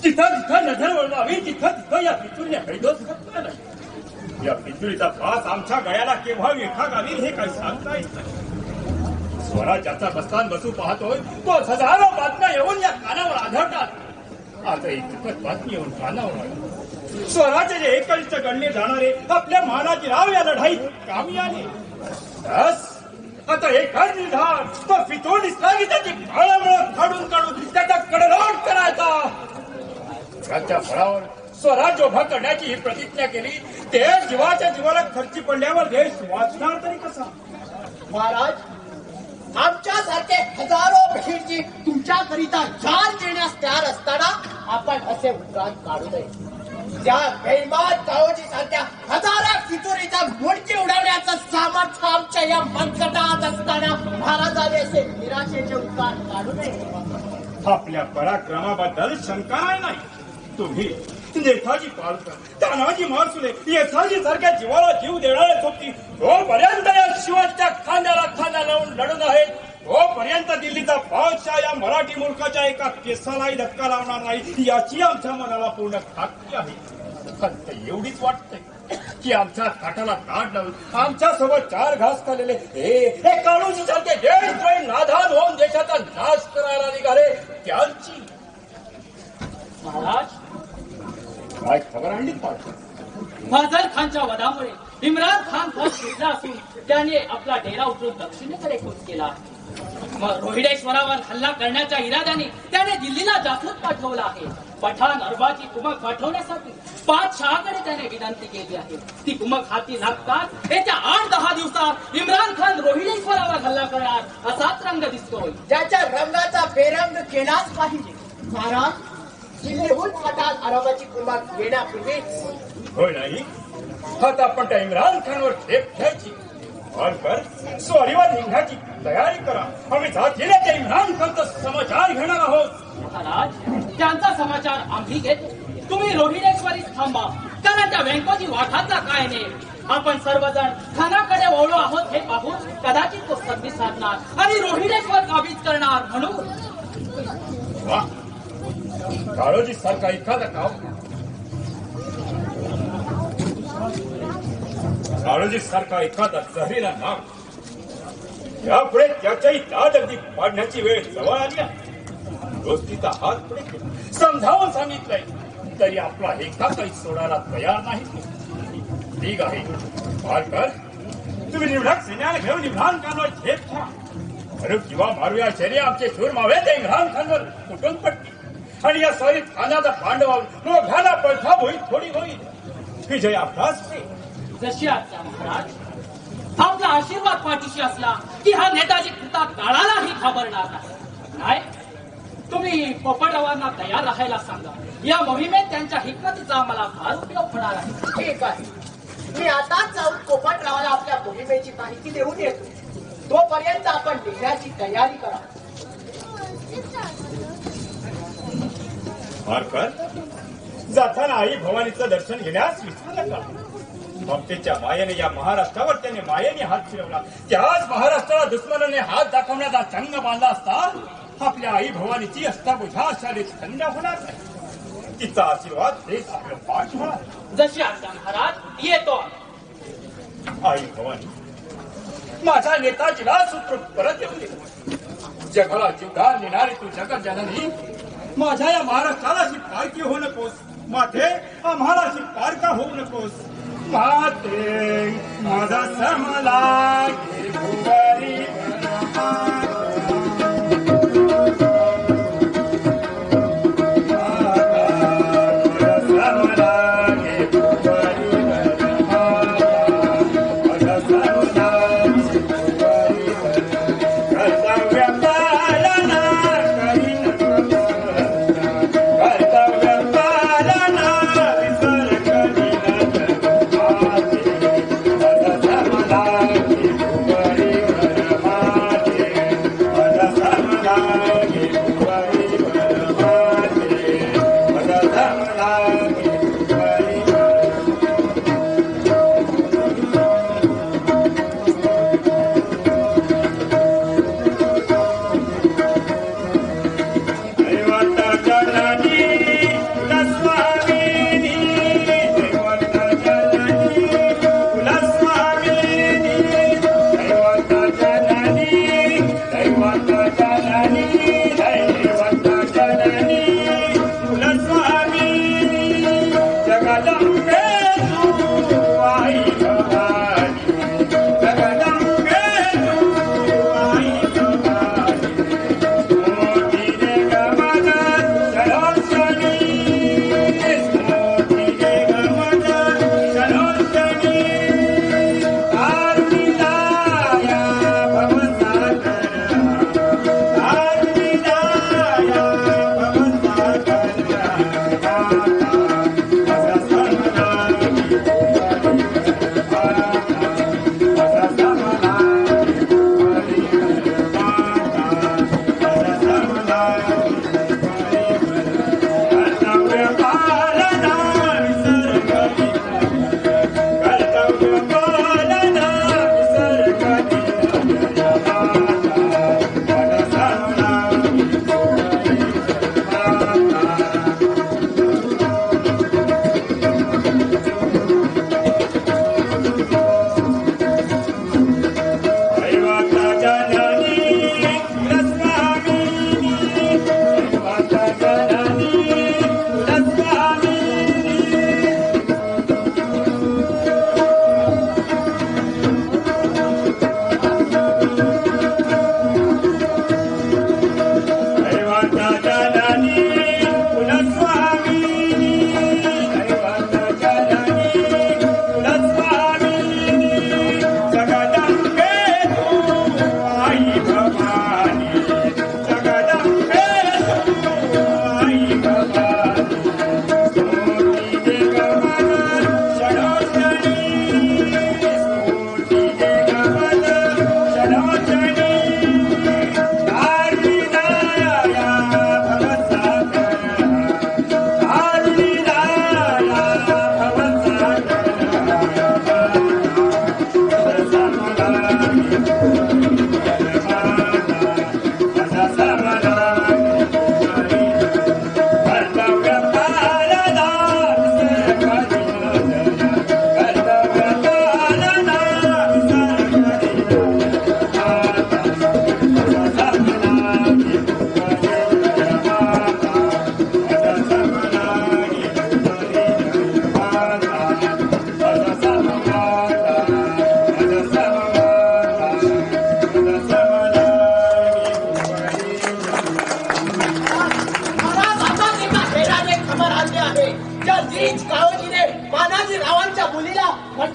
Speaker 5: जिथं जिथं नजर वळवावी तिथं तिथं या फितुरीने हैदोस घातला नाही. या फितुरीचा फास आमच्या गळ्याला केव्हा विखा घालील हे काही सांगता येत नाही. स्वराज्याचा बस्तान बसू पाहतोय तो हजारो बातम्या येऊन या कानावर आढळतात. आता एक दुःखद बातमी येऊन कानावर आली. स्वराज्याचे एकनिष्ठ गणले जाणारे आपल्या मानाजीराव या लढाईत कामी आले. बस आता एकच निर्धार, तो फितूर दिसला की त्याची काळामुळं काढून त्याचा कडलोट करायचा. त्याच्या फळावर स्वराज्य उभा करण्याची ही प्रतिज्ञा केली. ते जीवाच्या जीवाला खर्ची पडल्यावर देश वाचणार तरी कसा.
Speaker 4: महाराज, आमच्यासारखे हजारो बहिर्जी तुमच्याकरिता जान देण्यास तयार असताना आपण असे उद्गार काढू नये. त्या बेईमान काळोजी सारख्या हजारो फितुरीचा मुडकी उडवण्याचं सामर्थ्य आमच्या या मनगटात असताना महाराजांनी असे निराशेचे उद्गार काढू नये.
Speaker 5: आपल्या पराक्रमाबद्दल शंका नाही. तुम्ही नेताजी पालकर, तानाजी मालसुले, येसाजी सारख्या जीवाला जीव देणारे सोबती तोपर्यंत या शिवाच्या खांद्याला खांदा लावून लढत आहेत. तोपर्यंत दिल्लीचा बादशाह या मराठी मुलकाच्या एका केसालाही धक्का लावणार नाही याची आमच्या मनाला पूर्ण खात्री आहे. फक्त एवढीच वाटते की आमच्या काठाला ताट लावून आमच्या सोबत चार घास खाल्लेले हे काळूजी सारखे देशद्रोही नादान होऊन देशाचा नाश करायला निघाले त्यांची
Speaker 6: महाराज,
Speaker 5: काय खबर आणली पाहिजे.
Speaker 6: फजल खानच्या वधामुळे इम्रान खान फस सुटला असून त्याने आपला डेरा उचलून दक्षिणेकडे कूच केला. मग रोहिडेश्वरावर हल्ला करण्याच्या इराद्याने त्याने दिल्लीला जासूस पाठवला आहे. पठाण अरबाची कुमक पाठवण्यासाठी बादशहाकडे त्याने विनंती केली आहे. ती कुमक हाती लागतात येत्या 8-10 दिवसात इम्रान खान रोहिडेश्वरावर हल्ला करणार असाच रंग दिसतोय.
Speaker 4: त्याच्या रंगाचा बेरंग केलाच पाहिजे. महाराज, दिल्लीहून पठाण अरबाची कुमक येण्यापूर्वीच
Speaker 5: होय नाही. आता आपण त्या इम्रान खानवर ठेप घ्यायची. पालकर स्वारीवर निघण्याची तयारी करा. आम्ही जातीला त्या इम्रान खानचा समाचार घेणार आहोत.
Speaker 6: महाराज, त्यांचा समाचार आम्ही घेतो. तुम्ही रोहिडेश्वरीच थांबा, कारण त्या व्यंकोजी वाठाचा काय नाही. आपण सर्वजण खानाकडे वळलो आहोत हे पाहून कदाचित तो संधी साधणार आणि रोहिडेश्वर काबीज करणार. म्हणून
Speaker 5: वा, काळोजी सारखा एखादा काम काळोजी सारखा एखादा जहरीला नाग यापुढे त्याच्याही दाद अगदी पाडण्याची वेळ जवळ आली आहे. दोस्तीचा हात पुढे केला, समजावून सांगितलंय तरी आपला एकदा काही सोडायला तयार नाही. ठीक आहे पालकर, तुम्ही निवडक सैन्याला घेऊन इम्रान खानवर झेप घ्या. अरे किंवा मारूया शरी आमचे शूर मावे ते इम्रान खानवर कुठून पडतील आणि या स्वारीत खानाचा पांडवा रोघाला पडझाप होईल थोडी होईल. विजय आपलाच
Speaker 6: जशी आज्ञा महाराज. आपला आशीर्वाद पाठीशी असला की हा नेताजी कृता काळालाही घाबरणार नाही. तुम्ही पोपटरावांना तयार राहायला सांगा. या मोहिमेत त्यांच्या हिकमतीचा आम्हाला फार उपयोग होणार आहे.
Speaker 4: ठीक आहे, मी आताच जाऊन पोपटरावाला आपल्या मोहिमेची माहिती देऊन येतो. तोपर्यंत आपण निघण्याची तयारी करा.
Speaker 5: पालकर, जाताना आई भवानीचं दर्शन घेण्यास विसरू नका. भक्तीच्या मायेने या महाराष्ट्रावर त्याने मायेने हात फिरवला. त्याच महाराष्ट्राला दुश्मनाने हात दाखवण्याचा चंग बांधला असता आपल्या आई भवानीची अष्टभुजा शाळेत थंड होणार नाही. तिचा आशीर्वाद तेच आपलं पाठ होणार.
Speaker 6: जशी आज्ञा महाराज. येतो.
Speaker 5: आई भवानी, माझ्या नेताजीला सूत्र परत येऊ दे. जगाला जीवदान देणारी तू जगत जननी, माझ्या या महाराष्ट्राला अशी पारखी होऊ नकोस. माते, आम्हाला अशी पारखा होऊ नकोस. माते माझा समला घे भुवरी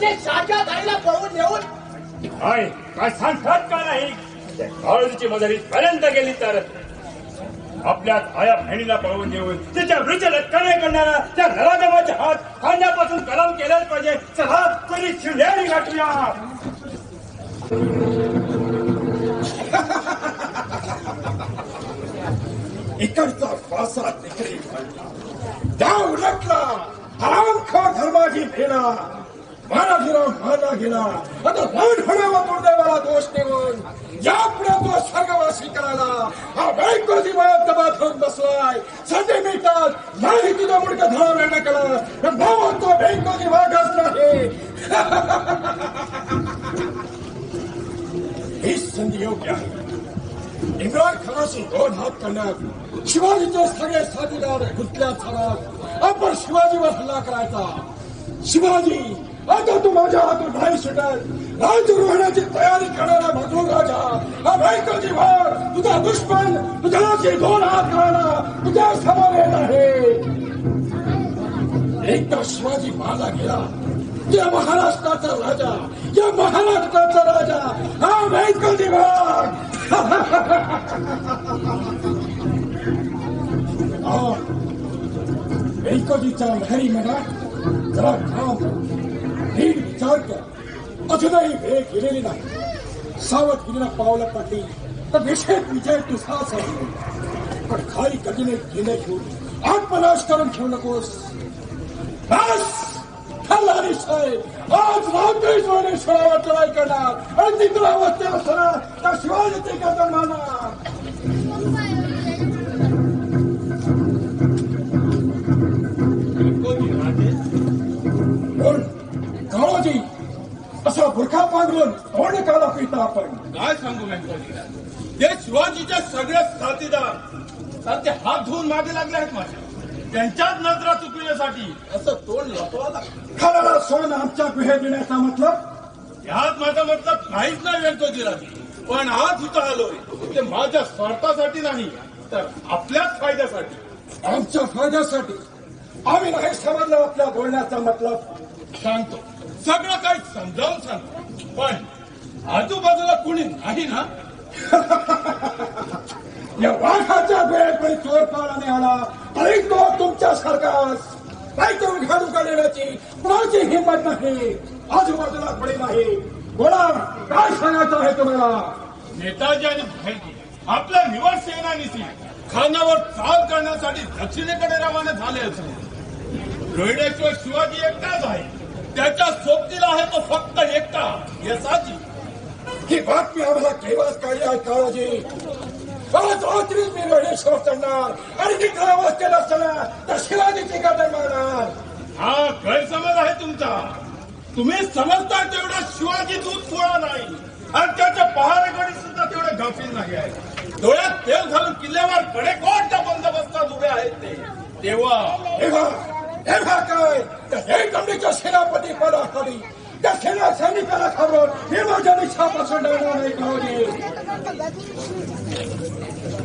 Speaker 4: म्हणजे शाच्या दाईला पळवून नेऊन
Speaker 5: काय काय सांगतात का नाही त्या काळजीची मजारी पर्यंत गेली तर आपल्यात आया बहिणीला पळवून देऊन तिच्या वृद्ध लटकणे करणारा त्या नराधमाचे हात खांद्यापासून कलम केलाच पाहिजे. चला तरी शिवलेरी गाठूया.
Speaker 1: इकडचा फासा तिकडे घालला, डाव उलटला, हरामखोर धर्माची फेरा मारा गेला. आता दोन हणावा दुर्दैवाला दोष देऊन यापुढे तो स्वर्गवासी करायला हा बायकोची वयात दबात होऊन बसलाय. संधी मिळतात नाही तुझा मुडका धडा वेळ केला भाऊ तो बायकोची वाघच नाही. ही संधी योग्य आहे. इम्रान खानाशी दोन हात करण्यात शिवाजीचे सगळे साथीदार गुंतल्यात झाला. आपण शिवाजीवर हल्ला करायचा. शिवाजी आता तू माझ्या हातून नाही सुटत. राज्यरोहणाची तयारी करणारा मधुर राजा हा बायकोची वार तुझा दुश्मन तुझ्याशी दोन हात करायला तुझ्या समोर येत आहे. एकदा शिवाजी मारला गेला. या महाराष्ट्राचा राजा या महाराष्ट्राचा राजा हा बायकोची वार. बायकोजीच्या लहरी मनात जरा ठाम नीट विचार कर. अजूनही वेळ गेलेली नाही. सावधगिरीला पावलं पडली तर निषेध विजय तुझाच आहे. पण खाली गतीने गेले घेऊन आत्मनाश करून घेऊ नकोस. बस ठरला निश्चय. आज रात्री सोनेश्वरावर चढाई करणार आणि तिथं अवस्थेत असताना त्या शिवाजीचे कदम मारणार. काळोजी असा बुरखा पांघरून तोंड काला पिता आपण
Speaker 2: काय सांगू व्यंकटजीला. ते शिवाजीचे सगळे साथीदार तर ते हात धुवून मागे लागले आहेत माझ्या. त्यांच्याच नजरा चुकविण्यासाठी असं तोंड लपवायला
Speaker 1: खराला सोन आमच्या गुहेत येण्याचा मतलब
Speaker 2: ह्यात माझा मतलब काहीच नाही व्यंकटजीला. पण आज इथं आलोय ते माझ्या स्वार्थासाठी नाही तर आपल्याच फायद्यासाठी.
Speaker 1: आमच्या फायद्यासाठी आम्ही नाही समजलं आपल्या बोलण्याचा मतलब.
Speaker 2: सांगतो सगळं काही समजावून सांगतो. पण आजूबाजूला कुणी नाही ना.
Speaker 1: या वाघाच्या वेळेत चोर पाळाने आला तरी तो तुमच्यासारखाच काहीतरी उघाडू काढण्याची कोणाची हिंमत नाही. आजूबाजूला कोणी नाही. बोला काय सांगायचं आहे तुम्हाला.
Speaker 2: नेताजी आणि भाईजी आपल्या निवड सेनानीशी खानावर चाल करण्यासाठी दक्षिणेकडे रवाना झाले असून रोहिडेश्वर शिवाजी एकटाच आहे. त्याच्या सोबतीला आहे तो फक्त एकटा यसाजी.
Speaker 1: ही बातमी आम्हाला केव्हाच काढली आहे काळजी. आज रात्री मी रोहिडेश्वर चढणार आणि तिकडे अवस्थेत असताना त्या शिवाजीची कदर मारणार.
Speaker 2: हा गैरसमज आहे तुमचा. तुम्ही समजता तेवढा शिवाजी दूध सोळा नाही आणि त्याच्या पहारेकडे सुद्धा तेवढे गाफील नाही आहे. डोळ्यात तेल घालून किल्ल्यावर कडेकोटच्या बंदोबस्तात उभे आहेत ते.
Speaker 1: तेव्हा काय त्या कमडीच्या सेनापती पदाखाली त्या सेना सैनिकाला खबरून हे माझ्या निष्ठापासून डरणार नाही काळजी.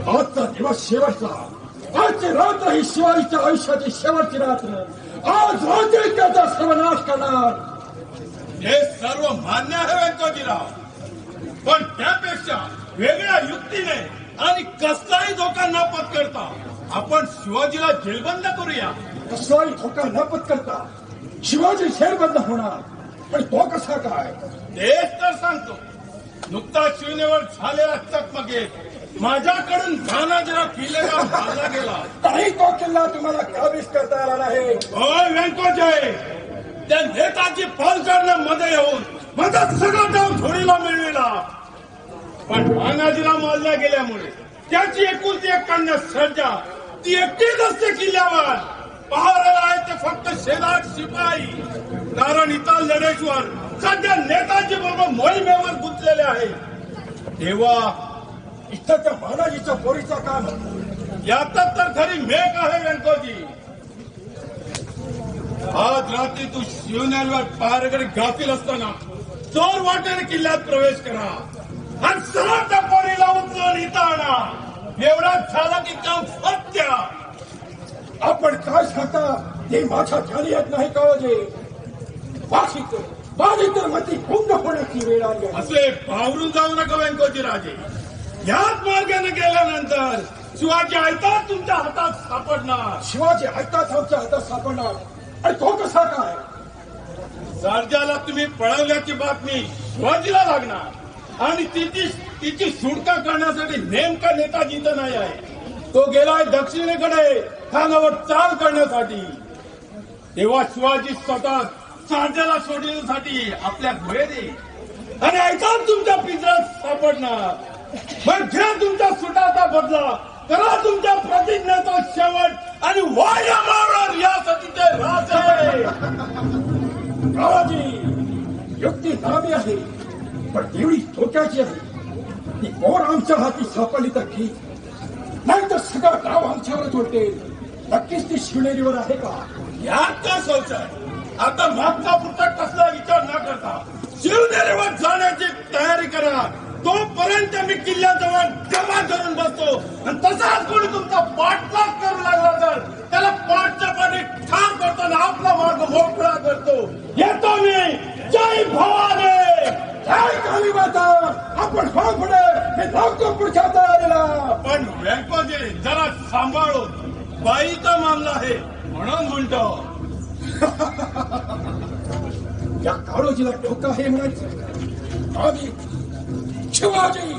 Speaker 1: आजचा दिवस शेवटचा. आजची रात्र ही शिवाजीच्या आयुष्याची शेवटची रात्र. आज रात्री त्याचा सर्वनाश करणार.
Speaker 2: हे सर्व मान्य आहे व्यंकटजीराव. पण त्यापेक्षा वेगळ्या युक्तीने आणि कसलाही धोका न पत्करता आपण शिवाजीला जेलबंद करूया.
Speaker 1: कसलाही धोका न पत्करता शिवाजी जेलबंद होणार. पण तो कसा काय.
Speaker 2: तेच तर सांगतो. नुकताच शिवनेवर झालेला चकमकीत माझ्याकडून तानाजीराव किल्लेला मारला गेला.
Speaker 1: तरी तो किल्ला तुम्हाला काबीज करता आला नाही.
Speaker 2: होय व्यंकटजी. त्या नेताजी पालघरमध्ये येऊन माझा सगळा डाव झोडीला मिळविला. पण तानाजीराव मारल्या गेल्यामुळे त्याची एकुलती एक कन्या सर्जा ती एकटीच असते किल्ल्यावर. पहाराला आहे ते फक्त शेजाट शिपाई. कारण इतर लढेश्वर सध्या नेताजी बरोबर मोहिमेवर गुंतलेले आहे. तेव्हा
Speaker 1: इथं त्या बालाजीच्या पोरीचा काम
Speaker 2: यातच तर खरी मेघ आहे व्यंकटजी. आज रात्री तू शिवनेरीवर पहारेकडे गाफील असताना चोर वाटेने किल्ल्यात प्रवेश करा आणि सरळ त्या पोरीला उचलून इथं आणा. एवढाच झाला की काम सत्य.
Speaker 1: आपण काय सांगता ते माझ्या ध्यानी येत नाही काळजी. वाशिक माझी तर मती पूर्ण होण्याची वेळ आली आहे.
Speaker 2: असे पावरून जाऊ नका व्यंकोजी राजे. याच मार्गाने गेल्यानंतर शिवाजी आयताच तुमच्या हातात सापडणार.
Speaker 1: शिवाजी ऐकताच आमच्या हातात सापडणार आणि तो कसा काय?
Speaker 2: सर्जाला तुम्ही पळवल्याची बातमी शिवाजीला लागणार आणि तिची सुटका करण्यासाठी नेमका नेता जिथं नाही आहे. तो गेलाय दक्षिणेकडे खानावर चाल करण्यासाठी. तेव्हा शिवाजी स्वतः सर्जाला सोडण्यासाठी आपल्या घोडे देईल आणि ऐकाच तुमच्या पिंजऱ्यात सापडणार. मग घ्या तुमच्या सुटाचा बदला, करा तुमच्या प्रतिज्ञेचा शेवट आणि वाया मारणार यासाठी ते राजे.
Speaker 1: राजी युक्ती नामी आहे पण तेवढी धोक्याची आहे. ती पोर आमच्या हाती सापडली तर ठीक, नाही तर सगळं गाव आमच्यावर उलटे. नक्कीच ती शिवनेरीवर आहे का?
Speaker 2: यात का शौचाय? आता मागचा पुढचा कसला विचार न करता शिवनेरीवर जाण्याची तयारी करा. तोपर्यंत मी किल्ल्याजवळ जमा धरून बसतो आणि तसाच कोणी तुमचा पाठलाग करू लागला तर त्याला पाठच्या पाठी ठार करताना आपला मार्ग मोकळा करतो. येतो मी. जय भवानी.
Speaker 1: काय काली माता, आपण भाव पुढे मी धावतो पुढच्या तयारीला.
Speaker 2: पण व्यंकोजी जरा सांभाळून. बाईचा मामला आहे म्हणून म्हणतो.
Speaker 1: या काळोजीला ठोका हे म्हणायचं. आम्ही शिवाजी,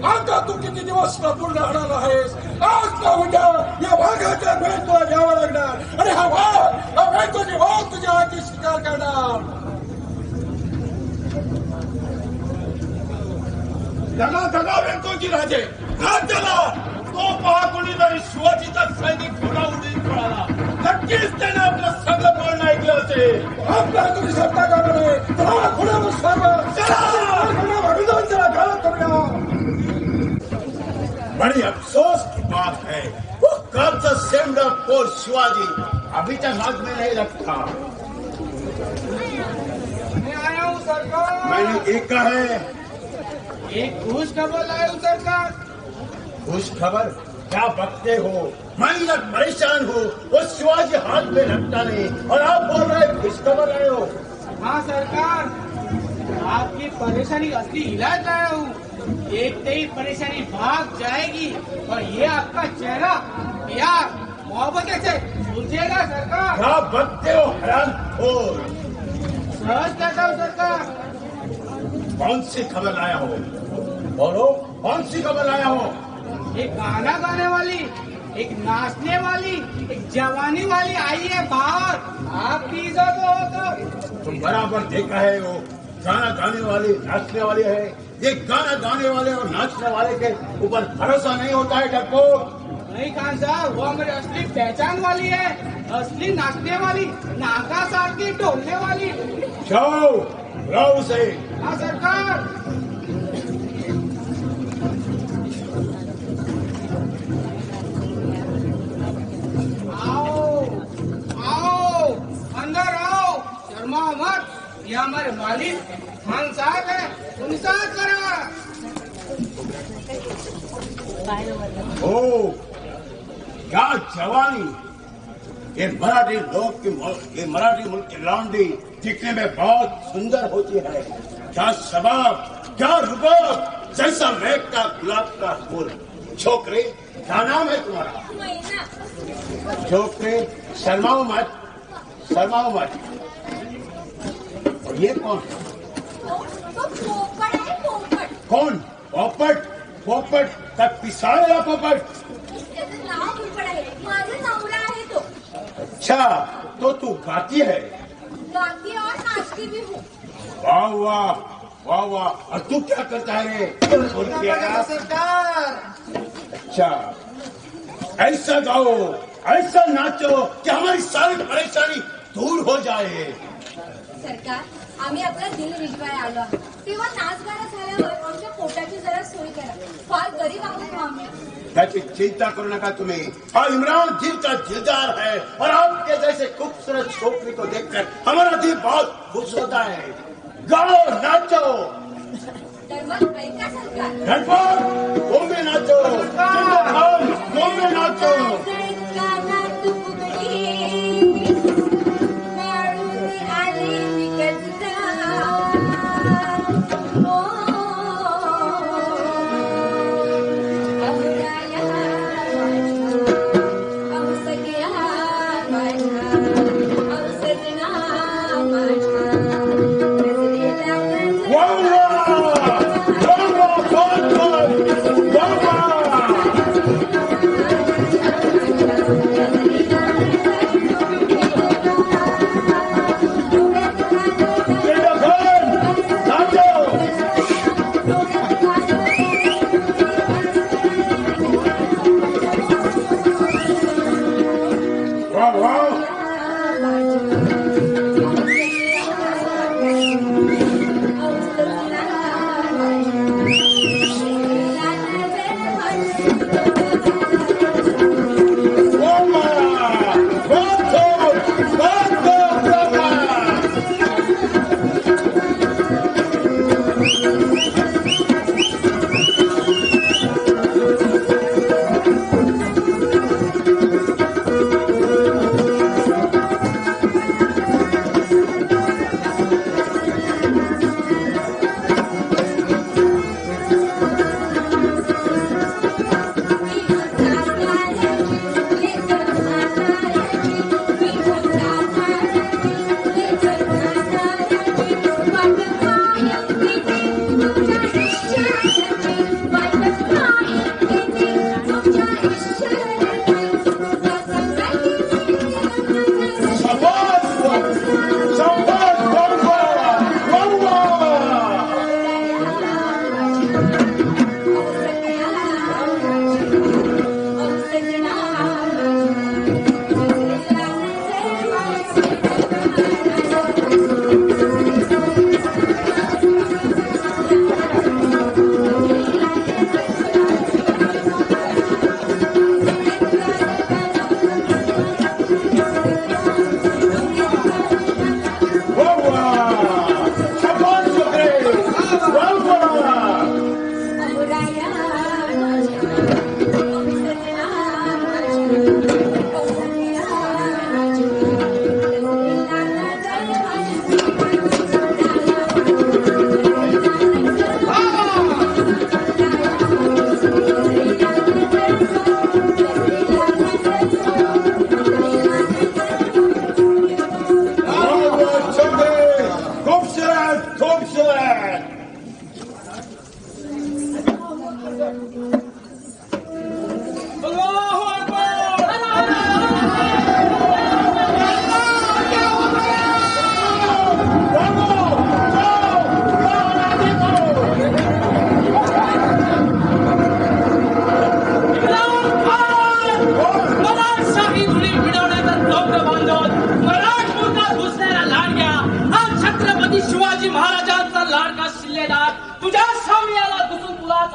Speaker 1: आता तू किती दिवस पूर्ण राहणार आहेस? आज ना उद्या या वाघाच्या वेळेत तुला घ्यावा लागणार आणि हा वाघ तुझी वाघ तुझ्या हाती स्वीकार करणार.
Speaker 2: दगा व्यंकोजी राजे. राज्याला तो पहा कोणीतरी शिवाजीचा सैनिक घोडा उडीत पळाला. नक्कीच त्याने आपलं सगळं बोलणं ऐकलं असेल.
Speaker 1: आपला तुम्ही सत्ता का म्हणे चला घोड्यावर
Speaker 3: बड़ी अफसोस की बात है, वो कब से सेमरा पोर शिवाजी अभी तक हाथ में नहीं रखा.
Speaker 8: मैं आया हूँ सरकार.
Speaker 3: मैंने देखा है.
Speaker 8: एक खुश खबर लाया हूँ सरकार.
Speaker 3: खुश खबर? क्या बकते हो? मैं इधर परेशान हूँ, वो शिवाजी हाथ में रखता नहीं और आप बोल रहे खुश खबर लाए हो.
Speaker 8: हाँ सरकार, आपकी परेशानी असली इलाज लाया हूँ. देखते ही परेशानी भाग जाएगी और ये आपका चेहरा प्यार मोहब्बत से सूझेगा सरकार.
Speaker 3: क्या बकते हो हरामखोर?
Speaker 8: सहज कहता हूँ सरकार.
Speaker 3: कौन सी खबर लाया हो? बोलो, कौन सी खबर लाया हो?
Speaker 8: एक गाना गाने वाली, एक नाचने वाली, एक जवानी वाली आई है बाहर. आप भी इज्जत हो तो.
Speaker 3: तुम बराबर देखा है वो गाना गाने वाली नाचने वाली है. ये गाना गाने वाले और नाचने वाले के ऊपर भरोसा नहीं होता है डरपोक.
Speaker 8: नहीं खान साहब, वो हमारी असली पहचान वाली है. असली नाचने वाली, नाका साथ की ढोलने वाली.
Speaker 3: जाओ लाओ उसे.
Speaker 8: हाँ सरकार. आओ आओ अंदर आओ. शर्माओ मत. ये हमारे मालिक खान साहब है. उनका करा.
Speaker 3: ओ क्या जवानी. ये मराठी मराठी मुल्क की लौंडी दिखने में बहुत सुंदर होती है. क्या शबाब, क्या रुबाब, जैसा महकता गुलाब का फूल. छोकरे, क्या नाम है तुम्हारा?
Speaker 7: मैना.
Speaker 3: छोकरे शर्माओ मत, शर्माओ मत. और ये कौन है?
Speaker 7: तो पोपट आहे पोपट.
Speaker 3: कौन? पोपट? पोपट का पिसाळेला पोपट.
Speaker 7: त्याचं नाव पोपट आहे. माझा नवरा आहे तो.
Speaker 3: अच्छा, तो तू गाती है.
Speaker 7: गाती और नाचती भी हूँ.
Speaker 3: वाह वाह वाह वाह. और तू क्या करता है रे?
Speaker 8: सरकार.
Speaker 3: अच्छा, ऐसा गाओ, ऐसा नाचो कि हमारी सारी परेशानी दूर हो जाए.
Speaker 7: सरकार, आम्ही आपलं दिल रिजवाय आलो आहोत. तेव्हा नाच गाणं झाल्यावर आमच्या पोटाची जरा सोय करा. फार गरीब आहोत ना आम्ही.
Speaker 3: त्याची चिंता करू नका तुम्ही. और इमरान दिल का दिलदार है और आपके जैसे खूबसूरत छोकरी को देखकर हमारा दिल बहुत खुश होता है. गाओ नाचो.
Speaker 7: तर मग ऐका सरकार.
Speaker 3: गणपत गोंबे नाचो. गोंबे नाचो.
Speaker 7: कानात फुगडी, काढून आली विकत जा.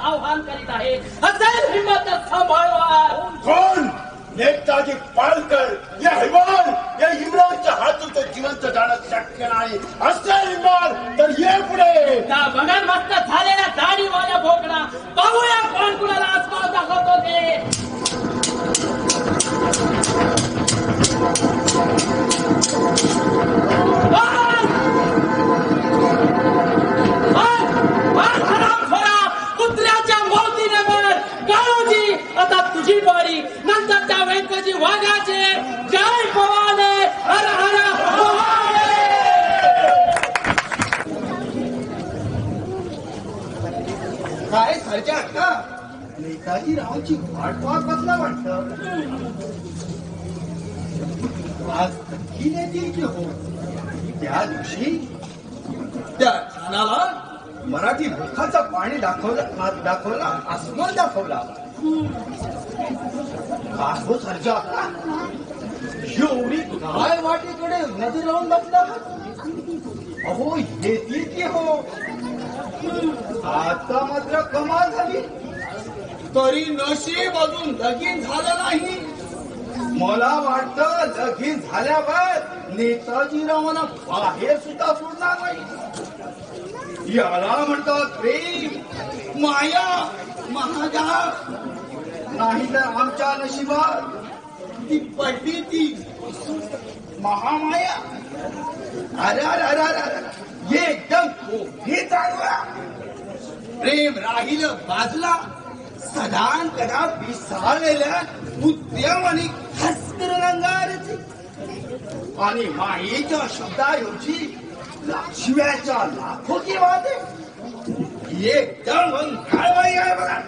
Speaker 6: आव्हान करीत आहे. असेल हिम्मत सांभाळवा.
Speaker 3: कोण? नेताजी पालकर. या हैवान या इम्रानच्या हातून तो जिवंत जाणं शक्य नाही. असेल इम्रान तर ये पुढे.
Speaker 6: त्या बघन मस्त झालेल्या दाढीवाल्या भोकडा पाहूया कोण कुणाला आसपास दाखवतो ते. कुत्र्याच्या मौतीने मर काळोजी. आता तुझी बारी. नंतर त्या व्यंकजी वाघाचे. जय भवाने. हर हर भवाने.
Speaker 3: काय खायच्या का नेताजी रावची वाट पाहत बसला वाटतं. आज नक्की नेतील की हो. त्या दिवशी त्या छानाला मराठी मुखाचं पाणी दाखवला आसमान दाखवला. काय हो सरजा एवढी काय वाटेकडे नजर लावून बसला. अहो येतील की हो. आता मात्र कमाल झाली. तरी नशीब अजून लगीन झालं नाही. मला वाटतं लगीन झाल्यावर नेताजीरावांना बाहेर सुद्धा सोडणार नाही. याला म्हणतात प्रेम माया महागा. नाही तर आमच्या नशिबात ती पडली ती महामाया. अरे अरे अरे अरे एकदम कोठीत प्रेम राहिलं बाजूला सदान कदा विसाळलेल्या उद्यम आणि हस्कर रंगारचे आणि मायेच्या शब्दाऐवजी शिव्याच्या लाखो की वाटे एकदम अंगाळवाई आहे बघा.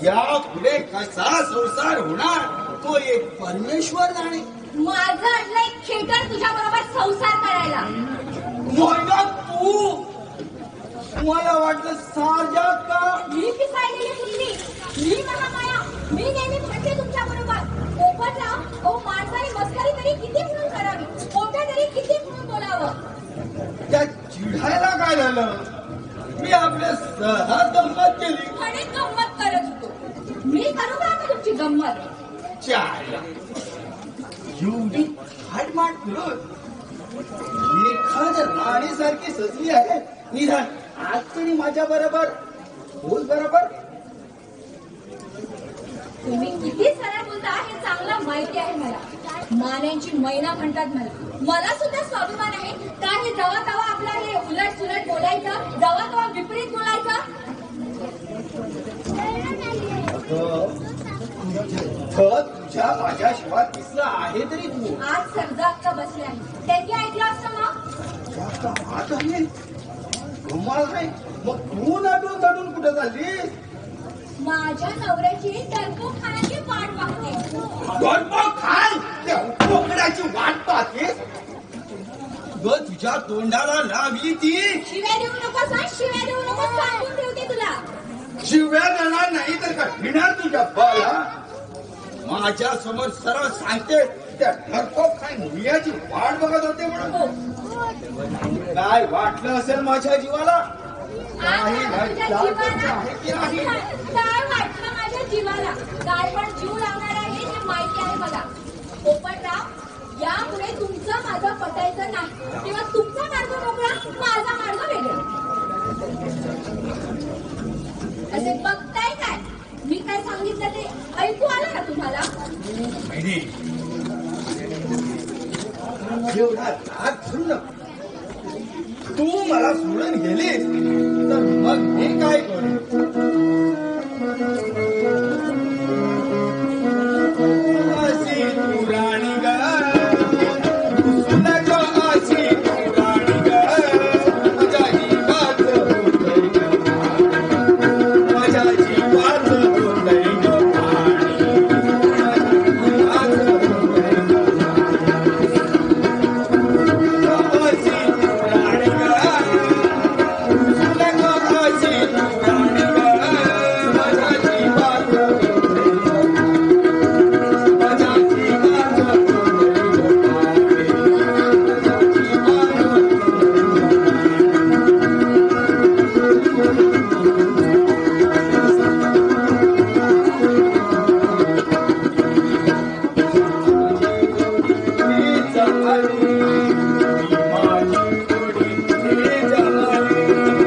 Speaker 3: या पुढे कसा संसार होणार तो एक परमेश्वर जाणे.
Speaker 7: माझं अडलंय खेटर तुझ्या बरोबर संसार करायला.
Speaker 3: मोहना तू मला वाटलं सारजात का
Speaker 7: मी पिसाळलेली कुठली, मी महामाया, मी नेहमी म्हणते तुमच्या बरोबर पोपटराव ओ माणसाने मस्करी तरी किती म्हणून करावी, मोठ्या तरी किती म्हणून बोलावं.
Speaker 3: त्या चिडायला काय झालं. मी आपल्या सहज गंमत केली.
Speaker 7: म्हणे गंमत करत होतो. मी करू का आता तुमची गंमत.
Speaker 3: चायला एवढी हाडमाट फिरून एखाद राणीसारखी सजली आहे. निधान आज तरी माझ्या बरोबर बोल बरोबर.
Speaker 7: तुम्ही किती सरळ बोलता हे चांगलं माहिती आहे मला. मान्यांची मैना म्हणतात मला. मला सुद्धा स्वाभिमान आहे का हे जवा तवा आपला हे उलट सुलट बोलायचं, जवा तवा विपरीत बोलायचं.
Speaker 3: तुझ्या माझ्याशिवाय तिसरं आहे तरी तू
Speaker 7: आज सरजाक्का बसले आहे, त्यांनी ऐकलं असतं ना.
Speaker 3: आता हे कमाल नाही. मग तू नटून नटून कुठं चालली.
Speaker 7: माझ्या नवऱ्याची टरको खाण्याची वाट पाहते.
Speaker 3: खाल त्या कोकणाची वाट पाहते. ग तुझ्या तोंडाला लावली ती.
Speaker 7: शिव्या देऊ नकोस हा, शिव्या देऊ नकोस, सांगून ठेवते तुला.
Speaker 3: शिव्या देणार नाही तर का भिणार तुझ्या बाला. माझ्या समोर सरळ सांगते त्या ठरको काय मुलाची वाट बघत होते म्हणून. काय वाटलं असेल माझ्या जीवाला. काही
Speaker 7: आज
Speaker 3: नाही,
Speaker 7: माझ्या
Speaker 3: जायचं आहे की नाही.
Speaker 7: काय वाटलं माझ्या जीवाला. काय पण जीव लावणार आहे हे माहिती आहे मला. पोपटराव यापुढे तुमचं माझं पटायचं नाही. तेव्हा तुमचा मार्ग मोकळा, माझा मार्ग वेगळा. असे बघताय काय, मी काय सांगितलं ते ऐकू आलं का तुम्हाला.
Speaker 3: एवढा राग धरू नको. तू मला सोडून गेलीस तर मग मी काय करू. अशी तू राणी ग, सुना ग, अशी तू राणी ग. माझ्या जीवात होतंय ग पाणी. माझ्या जीवात होतंय ग पाणी. माझ्या जीवात होतंय ग अशी तू राणी ग, सुना ग, अशी तू राणी ग. माझ्या जीवात होतंय ग माझ्या जीवात होतंय ग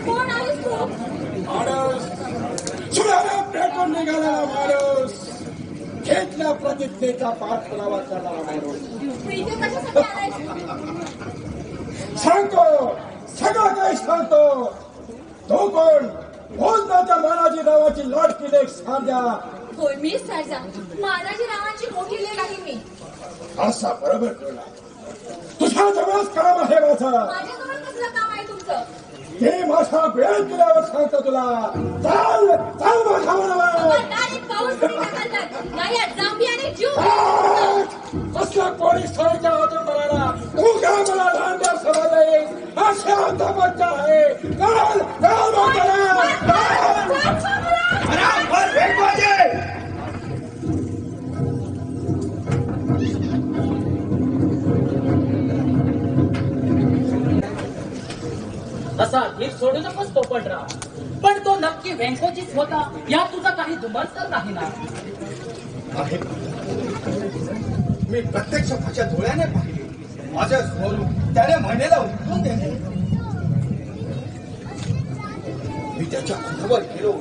Speaker 7: कोण आहेस तू?
Speaker 1: माणूस सुराला पेटून निघालेला माणूस, घेतल्या प्रतिज्ञेचा पाठपुरावा करणारा माणूस.
Speaker 7: इथे कशासाठी आलायस?
Speaker 1: सांगतो, सगळं काही सांगतो. तो कोण? भोजनाच्या मानाजी नावाची लाटकी लेक सांगा.
Speaker 7: होय, मी सरजा, मानाजी रावांची मोठी लेक आहे मी.
Speaker 1: असा बरोबर कळला. तुझ्या जवळच काम आहे माझं.
Speaker 7: माझ्याजवळ कसलं काम आहे तुमचं?
Speaker 1: हे माझा वेळ केल्यावर सांगतो तुला. चाल चाल माझ्या बरोबर.
Speaker 7: डायरेक्ट पाऊस पडी ढकलतात. नाही जांबियाने जीव
Speaker 1: कसला कोणी स्थळाच्या हातून म्हणाला तू का मला लहानदार समजले? हा शांत बच्चा आहे. चाल चाल
Speaker 6: तसा धीर सोडू नकोस पोपटराव, पण तो नक्की व्यंकोचीच होता या तुझा काही दुमत तर नाही ना?
Speaker 3: आहे. मी प्रत्यक्ष माझ्या डोळ्याने पाहिले. माझ्या समोरून त्याने महिनेला उठून दिले. मी त्याच्या अंगावर गेलो,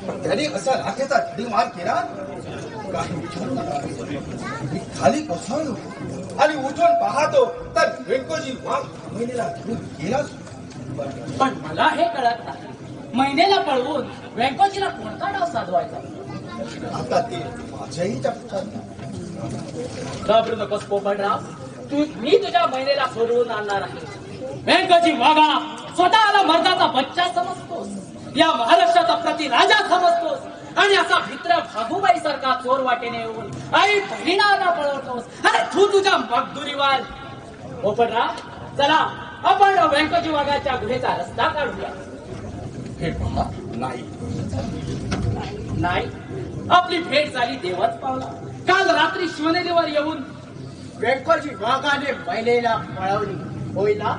Speaker 3: पण त्याने असा राखेचा धडीमार केला काही विचारू नका. मी खाली कोसळलो आणि उठून पाहतो तर वेंकोजी वाघ महिनेला घेऊन गेलाच.
Speaker 6: पण मला हे कळत नाही, महिनेला पळवून व्यंकोजीला कोणता डाव साधवायचा?
Speaker 3: आता ते माझ्याही चपटात.
Speaker 6: घाबरू नकोस पोपटराव, मी तुझ्या महिनेला सोडवून आणणार आहे. व्यंकोजी वाघा स्वतःला मर्दाचा बच्चा समजतोस, या महाराष्ट्राचा प्रतिराजा समजतोस, आणि असा भित्र भागूबाई सारखा चोर वाटेने येऊन आई बहिणाला पळवतोस. अरे तू तुझ्या मगदुरीवर. पोपटराव, चला आपण व्यंकोजी वाघाच्या गुहेचा रस्ता काढूया.
Speaker 3: हे पहा, नाही
Speaker 6: नाही, आपली भेट झाली देवच पावला. काल रात्री शिवनेरीवर येऊन
Speaker 4: व्यंकोजी वाघाने महिलेला पळवली होय ना?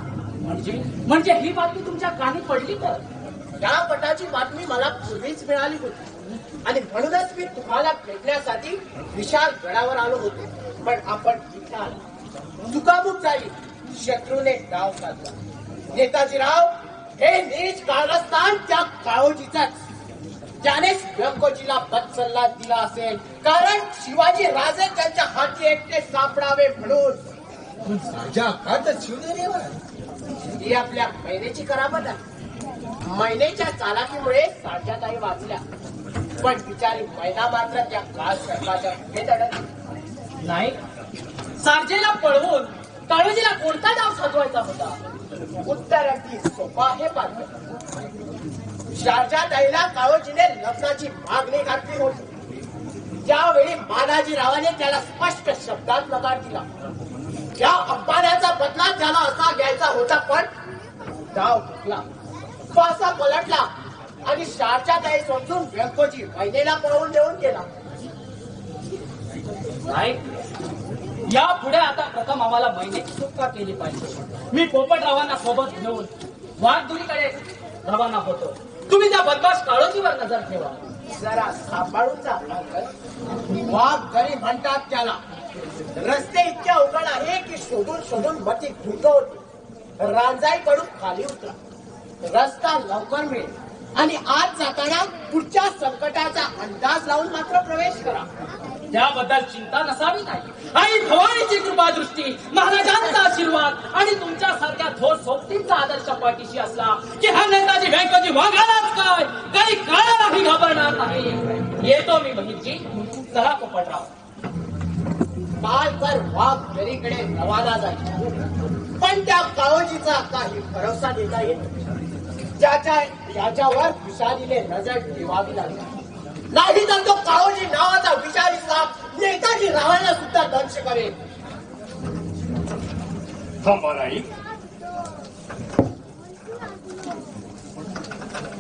Speaker 6: म्हणजे ही बातमी तुमच्या कानी पडली तर?
Speaker 4: या पटाची बातमी मला पूर्वीच मिळाली होती आणि म्हणूनच मी तुम्हाला भेटण्यासाठी विशाल गडावर आलो होतो. पण आपण इथे आलो, चुकामुक झाली. शत्रूने डाव साधला. नेताजीराव, हे नीच कारस्थान त्या काळोजीचाच, ज्यानेच व्यंकोजीला बदसल्ला दिला असेल, कारण शिवाजी राजे त्यांच्या हाती एकटे सापडावे म्हणून.
Speaker 3: माझ्या कात शिवनेरीवर
Speaker 4: ही आपल्या महिनेची करामत आहे. महिनेच्या चालाकीमुळे सारख्याताई वाचल्या, पण बिचारी महिना मात्र त्या काळ सर्वाच्या भेट अडकली
Speaker 6: नाही. सारजेला पळवून काळोजीला कोणता डाव साधवायचा होता?
Speaker 4: उत्तर अगदी सोपा आहे पात्र. शारजाताईला काळोजीने लग्नाची मागणी घातली होती. त्यावेळी मानाजीरावाने त्याला स्पष्ट शब्दात नकार दिला. या अपमानाचा बदला त्याला असा घ्यायचा होता, पण डाव हुकला, पासा पलटला आणि शारजाताई समजून व्यंकोजी महिनेला पळवून देऊन गेला.
Speaker 6: नाही, या पुढे आता प्रथम आम्हाला महिन्याची सुटका केली पाहिजे. मी पोपटरावांना सोबत घेऊन वाघदुरीकडे रवाना होतो. तुम्ही त्या बदमाश काळोजीवर नजर ठेवा.
Speaker 4: जरा सांभाळून जा वाघ गरी म्हणतात त्याला. रस्ते इतक्या उघड आहे की शोधून शोधून मती होती. रांजाईकडून खाली उतरा, रस्ता लवकर मिळेल आणि आत जाताना पुढच्या संकटाचा अंदाज लावून मात्र प्रवेश करा.
Speaker 6: त्याबद्दल चिंता नसावी नाही. आई भवानीची कृपा दृष्टी, महाराजांचा आशीर्वाद आणि तुमच्यासारख्या थोर सोबतींचा आदर्श पाठीशी असला की हा नेताजी व्यंकोजी वाघालाच काय काही काळालाही घाबरणार नाही. येतो मी बहिणजी. चला पोपटराव.
Speaker 4: काल तर वाघ घरीकडे रवाना झाली, पण त्या काळोजीचा काही भरोसा देता येत याच्यावर विषारीने नजर ठेवावी लागली. नाही तर तो काळोजी नावाचा विषारी साप नेताजी रावांना सुद्धा दंश करेल.
Speaker 5: थांबाराई,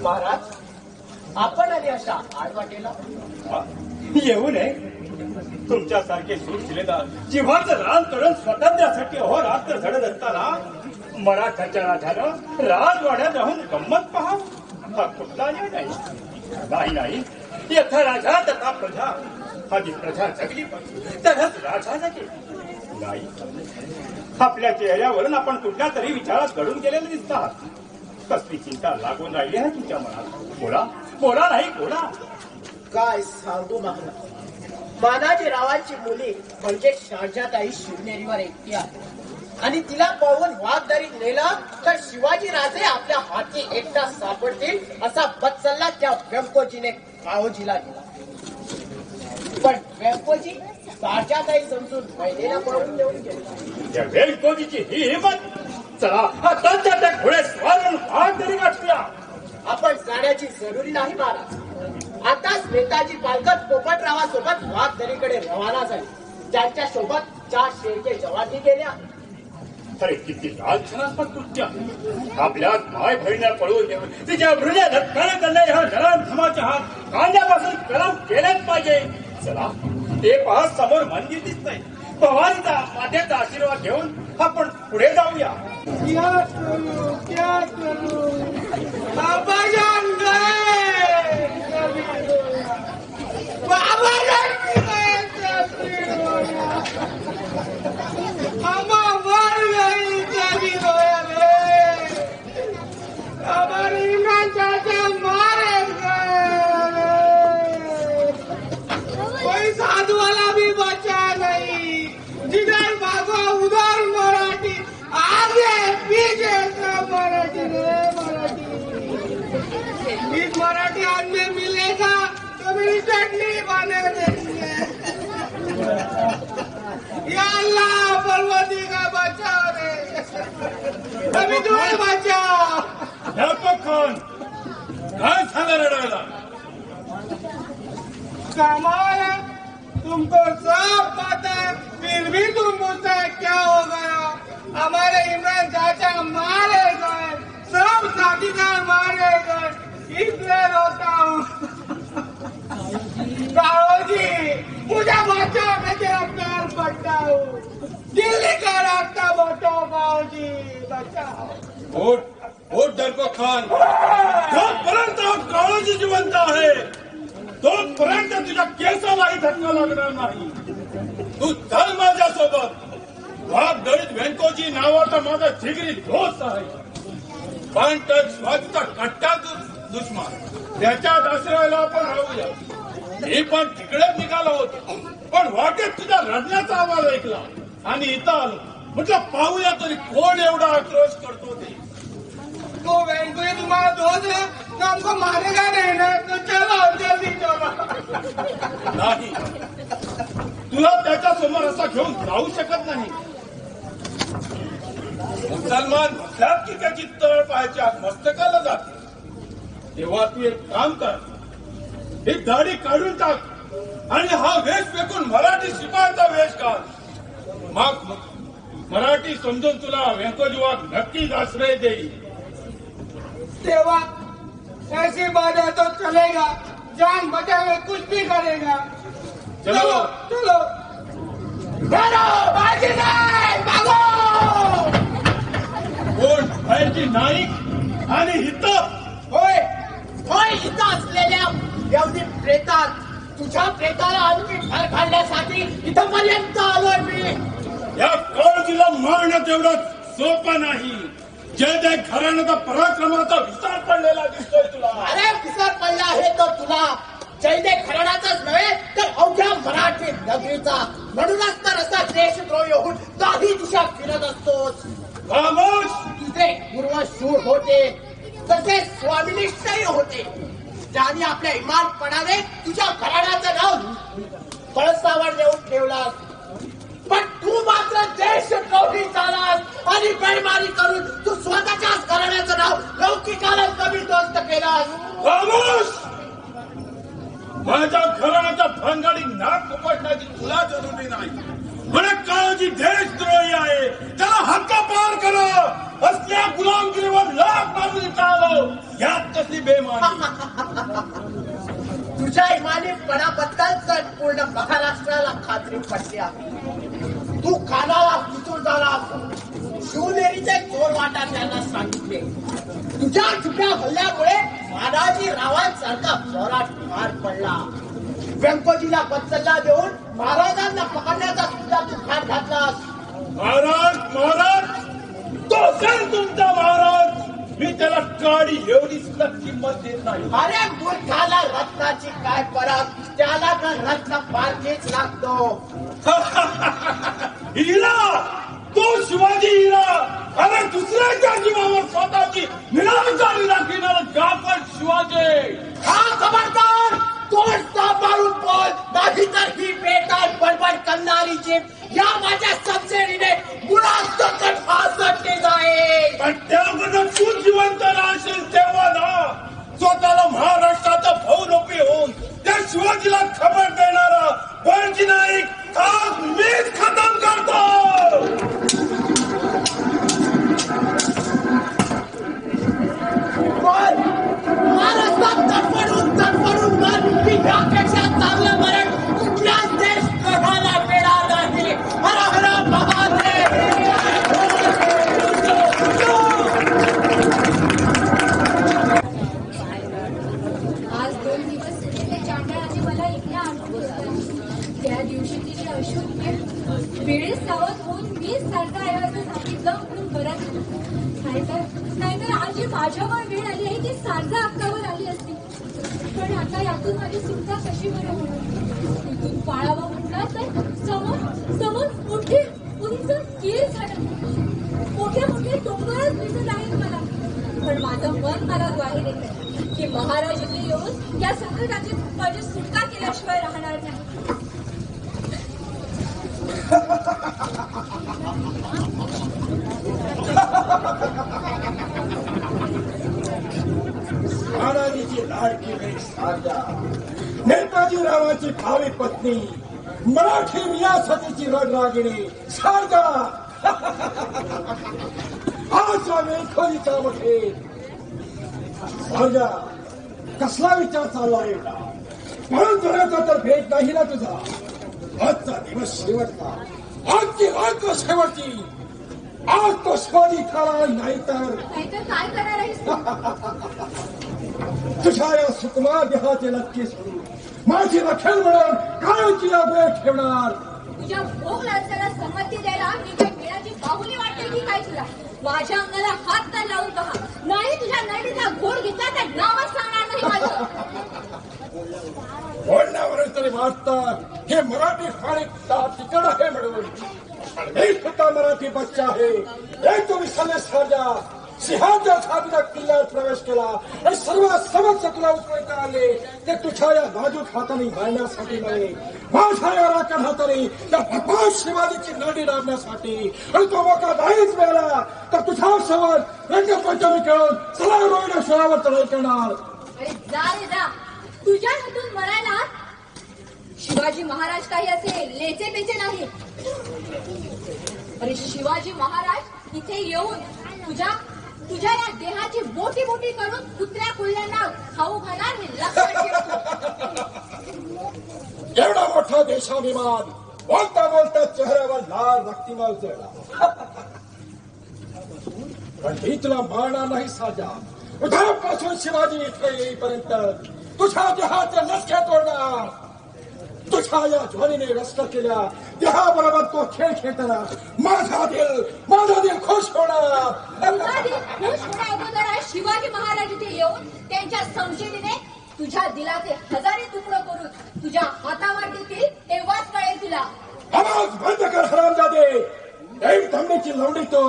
Speaker 4: महाराज, आपण आले अशा आडवाटेला?
Speaker 5: येऊ नये. तुमच्यासारखे सुशिलेदार जिव्हाचं रान करून स्वातंत्र्यासाठी अहोरात्र झडत असताना मराठाच्या राजानं राजवाड्यात राहून गंमत पहा, हा कुठला न्याय नाही. नाही नाही, यथा राजा तथा प्रजा. आधी प्रजा जगली पाहिजे, तरच राजा जगेल. नाही, आपल्या चेहऱ्यावरून आपण कुठल्या तरी विचारात घडून गेलेले दिसतात. कसली चिंता लागून राहिली आहे तुझ्या मनात? बोला बोला नाही बोला.
Speaker 4: काय सांगू महाराज, मानाजीरावांची मुली म्हणजे शारजाताई शिवनेरीवर एकटी आहे आणि तिला पाहून वाघदरीत नेलं तर शिवाजी राजे आपल्या हाती एकटा सापडतील असा बदसल्ला त्या व्यंकोजीने काळोजीला दिला. पण व्यंकोजी शारजाताई समजून महिलेला पळून देऊन गेला.
Speaker 5: त्या वेळकोजीची ही हिंमत. चला आता त्या घोडे स्वारून वाघदरी गाठूया.
Speaker 4: आपण जाण्याची जरुरी नाही महाराज. आताच नेताजी पालखत पोपटरावासोबत वाघदरीकडे रवाना झाली. त्यांच्या सोबत 4 शेळके जवानी गेल्या.
Speaker 5: अरे किती लालछनात्मक कृत्य. आपल्या माय बहिणीला पळवून देऊन तिच्या हृदय धक्काने करणे ह्या जरांधमाच्या हात कांद्यापासून कलम केलेच पाहिजे. चला ते पहा समोर मंदिर दिसतंय. भवानीचा मातेचा आशीर्वाद घेऊन आपण पुढे जाऊया.
Speaker 8: क्या करू बाबा जान गए, बाबा जान गए, हम मर गई कभी रोया रे, हमारे इमरान चाचा मारे गए, कोई साधु वाला भी बचा नहीं, जिधर भागो उधर मराठी, आगे पीछे सब मराठी रे मराठी. इस मराठी आदमी मिलेगा तो मेरी चटनी बना देंगे. या अल्लाह पर्वती का बचाओ रे, अभी तुम्हें बचाओ.
Speaker 2: खान काय झालं रडायला?
Speaker 8: कमाल है, तुमको सब पता है फिर भी तुम पूछते क्या हो गया. हमारे इमरान चाचा मारे गए, सब साथीदार मारे गए, इसलिए रोता हूँ. जी मुझे बचाओ, मैं तेरा पैर पड़ता हूँ. दिल्ली का रास्ता बताओ जी, बचाओ.
Speaker 2: ओट डरपो खान, जोपर्यंत काळोजी जिवंत आहे तोपर्यंत तुझ्या केसालाही धक्का लागणार नाही. तू चल माझ्यासोबत. वाघदरीत व्यंकोजी नावाचा माझा जिगरी दोस्त आहे, पण तर स्वातीचा कट्टा दुश्मन. त्याच्यात आश्रयाला आपण राहूया. मी पण तिकडेच निघालो होतो, पण वाटेत तुझ्या रडण्याचा आवाज ऐकला आणि इथं आलो. म्हटलं पाहूया तरी कोण एवढा आक्रोश करतो ते.
Speaker 8: तो वेंकुई तुम्हारा दोस्त है तो हमको मारेगा नहीं ना, तो चलो जल्दी चलो.
Speaker 2: नाही, तुला त्याच्या समोर असा घेऊन जाऊ शकत नाही. मुसलमान म्हटल्यात की त्याची तळ पायाच्या मस्तकाला जाते. तेव्हा तू एक काम कर, ही दाढी काढून टाक आणि हा वेश फेकून मराठी शिपायाचा वेश काढ. मग मराठी समजून तुला व्यंकोजी वाघ नक्कीच आश्रय देईल.
Speaker 8: सेवा ऐसी बात है तो चलेगा, जान बचावे कुछ भी करेगा.
Speaker 2: चलो
Speaker 8: चलो चलो, बाजी नहीं, भागो.
Speaker 2: कोण बाहेरची नाईक आणि हितं
Speaker 4: होय होय, इथं असलेल्या एवढी प्रेतात तुझ्या प्रेताला आणखी भर घालण्यासाठी इथंपर्यंत आलोय मी.
Speaker 2: या काळजीला मारण्यात एवढं सोपं नाही. जय घराण्याचा पराक्रमाचा विस्तार पडलेला दिसतोय तुला.
Speaker 4: अरे विसर पडला आहे तर तुला जैदे घराण्याचाच नव्हे तर अवघ्या मराठी नगरीचा. म्हणूनच तर असा देशद्रोही होऊन काही दिशा फिरत असतोस.
Speaker 2: खामोश.
Speaker 4: तुझे पूर्वशूर होते, तसे स्वामिनिष्ठही होते, ज्यांनी आपल्या इमानपणाने तुझ्या घराण्याचं नाव पळसावर देऊन ठेवलास. पण तू मात्र देशद्रोही झालास आणि बेईमानी करून तू स्वतःच्याच घराण्याचं नाव लौकिकाला कमी दोस्त केलास.
Speaker 2: खामोश. माझ्या घराण्याच्या भानगडी नाक उपटण्याची तुला जरुरी नाही. म्हणे काळजी देशद्रोही आहे, त्याला हक्क पार करा. असल्या गुलामगिरीवर लाख मारून चालव. यात कसली बेमानी.
Speaker 4: तुझ्या इमानीपणाबद्दल तर पूर्ण महाराष्ट्राला खात्री पटली आहे. तू खानाला कुचून झालास. शिवनेरीचे चोर वाटा त्यांना सांगितले. तुझ्या छुप्या हल्ल्यामुळे मानाजी रावांसारखा पोराट पार पडला. व्यंकोजीला बदसल्ला देऊन महाराजांना पकडण्याचा सुद्धा तू घाट घातलास.
Speaker 2: महाराज महाराज तो सर तुमचा महाराज.
Speaker 3: मी त्याला काडी एवढी सुद्धा किंमत देत नाही.
Speaker 4: अरे मूर्खाला रत्नाची काय परत, त्याला तर रत्न पारखीच लागतो.
Speaker 3: हिरा तो शिवाजी हिरा, अरे दुसऱ्याच्या जीवावर स्वतःची निराधारी राखणारा जाफर शिवाजी.
Speaker 4: हा खबरदार, तोच मारून बोल, नाहीतर ही बेकार बडबड करणारी जीभ या माझ्या सबसेडीने मुळात सकट फासटली जाईल.
Speaker 3: पण त्यामध्ये तू जिवंत राहशील तेव्हा ना स्वतःला महाराष्ट्राचा भाऊलोपी होऊन त्या शिवाजीला खबर देणारा बळजी नाईक आज मीच खतम करतो.
Speaker 4: पण महाराष्ट्रात तडफडून मर, की यापेक्षा चांगलं मरण कुठल्याच देशद्रोहाला मिळणार नाही. हर हर महादेव.
Speaker 7: आज 2 दिवस सुनेच्या चांडाळाने मला एकला आणून बसला. त्या दिवशी तिने अशुद्ध वेळेस सावध होऊन मीच सारखा ऐवजी सांगितलं म्हणून बरं नाहीतर आज जी माझ्यावर वेळ आली आहे ती सारखा अक्कावर आली असती. पण आता यातून माझी सुटका कशी बरं होणार? इथून पाळावं म्हटलं तर समोर मोठे उंच कीर झालं, मोठे डोंगरच दिसत आहेत मला. पण माझं मन मला ग्वाही देत की महाराज इथे येऊन या संकटाची माझी सुटका केल्याशिवाय राहणार नाही.
Speaker 1: महाराजीची लाडकी बहीण शारदा, नेताजी रावाची भावी पत्नी, मराठी रियासतीची रणरागिणी शारदा. आज वेळखोरीचा मध्ये शारदा, कसला विचार चाललाय? म्हणून तुझ्याचा तर भेट नाही ना तुझा. आजचा दिवस शेवटचा, आजची रात शेवटची. आज तो शिवाजी खरा नाहीतर
Speaker 7: काय करणार आहेस?
Speaker 1: तुझ्या या सुकुमार देहाचे नक्की सोडून माझी रखेल म्हणून कायमची या वेळ ठेवणार.
Speaker 7: तुझ्या भोग लाचाला संमती द्यायला मी काय वेळाची बाहुली वाटते की काय तुला? माझ्या अंगाला हात तर लावून पहा, नाही तुझ्या नडीचा घोड घेतला तर नावच सांगणार नाही माझं.
Speaker 1: बोलण्यावरून तरी वाटतात हे मराठी फाळीचा तिकड आहे म्हणून. मी सुद्धा मराठी बच्चा आहे. एक तुम्ही सगळे साजा सिंहाच्या छातीला किल्ल्यात प्रवेश केला आणि सर्व समक्ष तुला उचलता आले ते तुझ्या या नाजूक हाताने बांधण्यासाठी नव्हे, माझ्या या राखण हाताने त्या भगवान शिवाजीची नडी डाबण्यासाठी. आणि तो मोका नाहीच मिळाला तर तुझ्यासोबत रंगपंचमी खेळून सला रोहिण्या शोळावर चढाई करणार.
Speaker 7: अरे जा रे जा, तुझ्या हातून मरायला शिवाजी महाराज काही असे लेचे पेचे नाही. अरे शिवाजी महाराज इथे येऊन तुझ्या या देहाची बोटी करून कुत्र्या कुल्ल्यांना खाऊ घालणार हे लक्षात ठेव.
Speaker 1: एवढा मोठा देशाभिमान बोलता चेहऱ्यावर लाल रक्तिमाल चढला. पण ही तुला मारणार नाही साजा. उद्यापासून शिवाजी इथे येईपर्यंत तुझ्या देहाचे नसके तोडणार. तुझ्या या ज्वारीने रस्त केल्या देहाबरोबर तो खेळ खेळताना माझा दिल खुश होणार.
Speaker 7: तुझा दिल खुश होण्या अगोदर शिवाजी महाराज इथे येऊन त्यांच्या संशयीने तुझ्या दिलाचे हजारे तुकडे करून तुझ्या हातावर देतील तेव्हाच कळेल तुला.
Speaker 1: आवाज बंद कर हरामजादे. एक धमनीची लवडी तो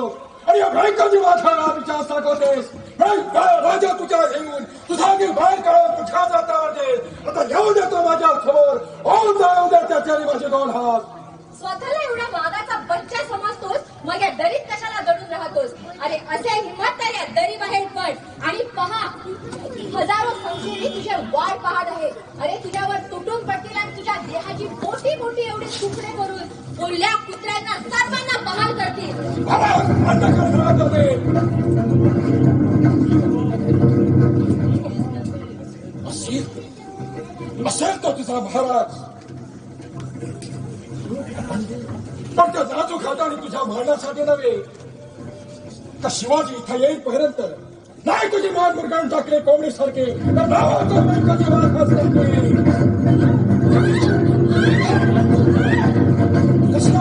Speaker 1: आणि या भयंकर माझा विचार सांगतेस. राजा तुझ्या घेऊन तुझा दिल बाहेर काढून तुझ्या जातावर देस. आता येऊ देतो माझ्या समोर. होऊन जाऊ दे त्याच्याने माझे 2 हात.
Speaker 7: स्वतःला एवढा वाघाचा बच्चा समजतोस, मग या दरीत कशाला दडून राहतोस? अरे असे हिंमत तर या दरी बाहेर पड आणि पहा, हजारो संशयी तुझे वाट पाहत आहे. अरे तुझ्यावर तुटून पडतील आणि तुझ्या देहाची मोठी एवढे तुकडे करून ओल्या कुत्र्यांना सर्वांना बहाल करतील.
Speaker 1: आवाज बंद कर हरामजादे. असेल तो तुझा महाराज, पण त्या नाजूक हाताने तुझ्या मारण्यासाठी नव्हे तर शिवाजी इथं येईपर्यंत नाही तुझी मान मुरगाळून टाकले कोंबडीसारखे तर नावाचा कधी वारखाच करतोय. कसला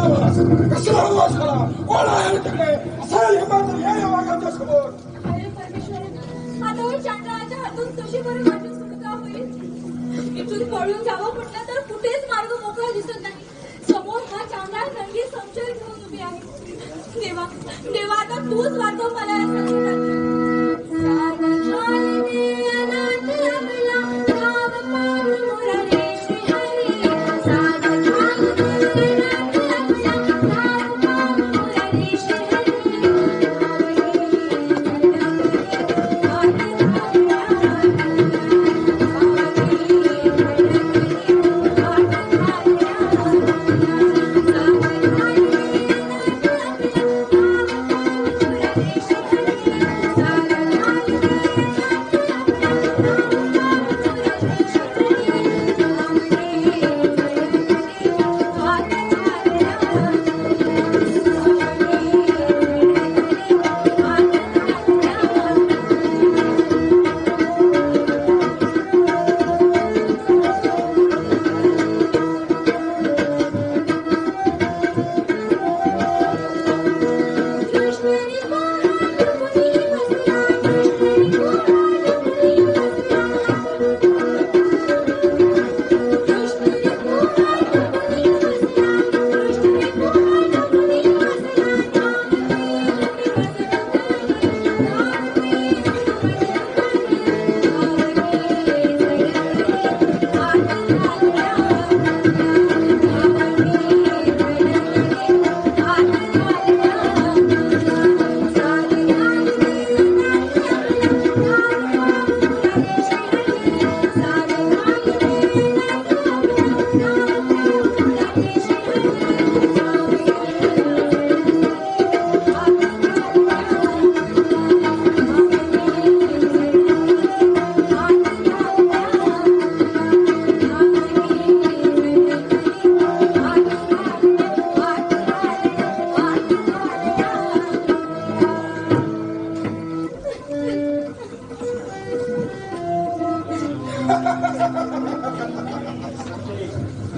Speaker 1: आवाज झाला? कोण आहे तिकडे? असेल हिंमत या वाघाच्या समोर.
Speaker 7: अरे परमेश्वरा, यातून कशी बरं माझी सुटका होईल? इथून पळून जावं म्हटलं तर कुठेच मार्ग मोकळा दिसत नाही. समोर हा चांगला रंगी संशय घेऊन उभी आहे. देवा देवा, आता तूच वाचव मला या संकटातून.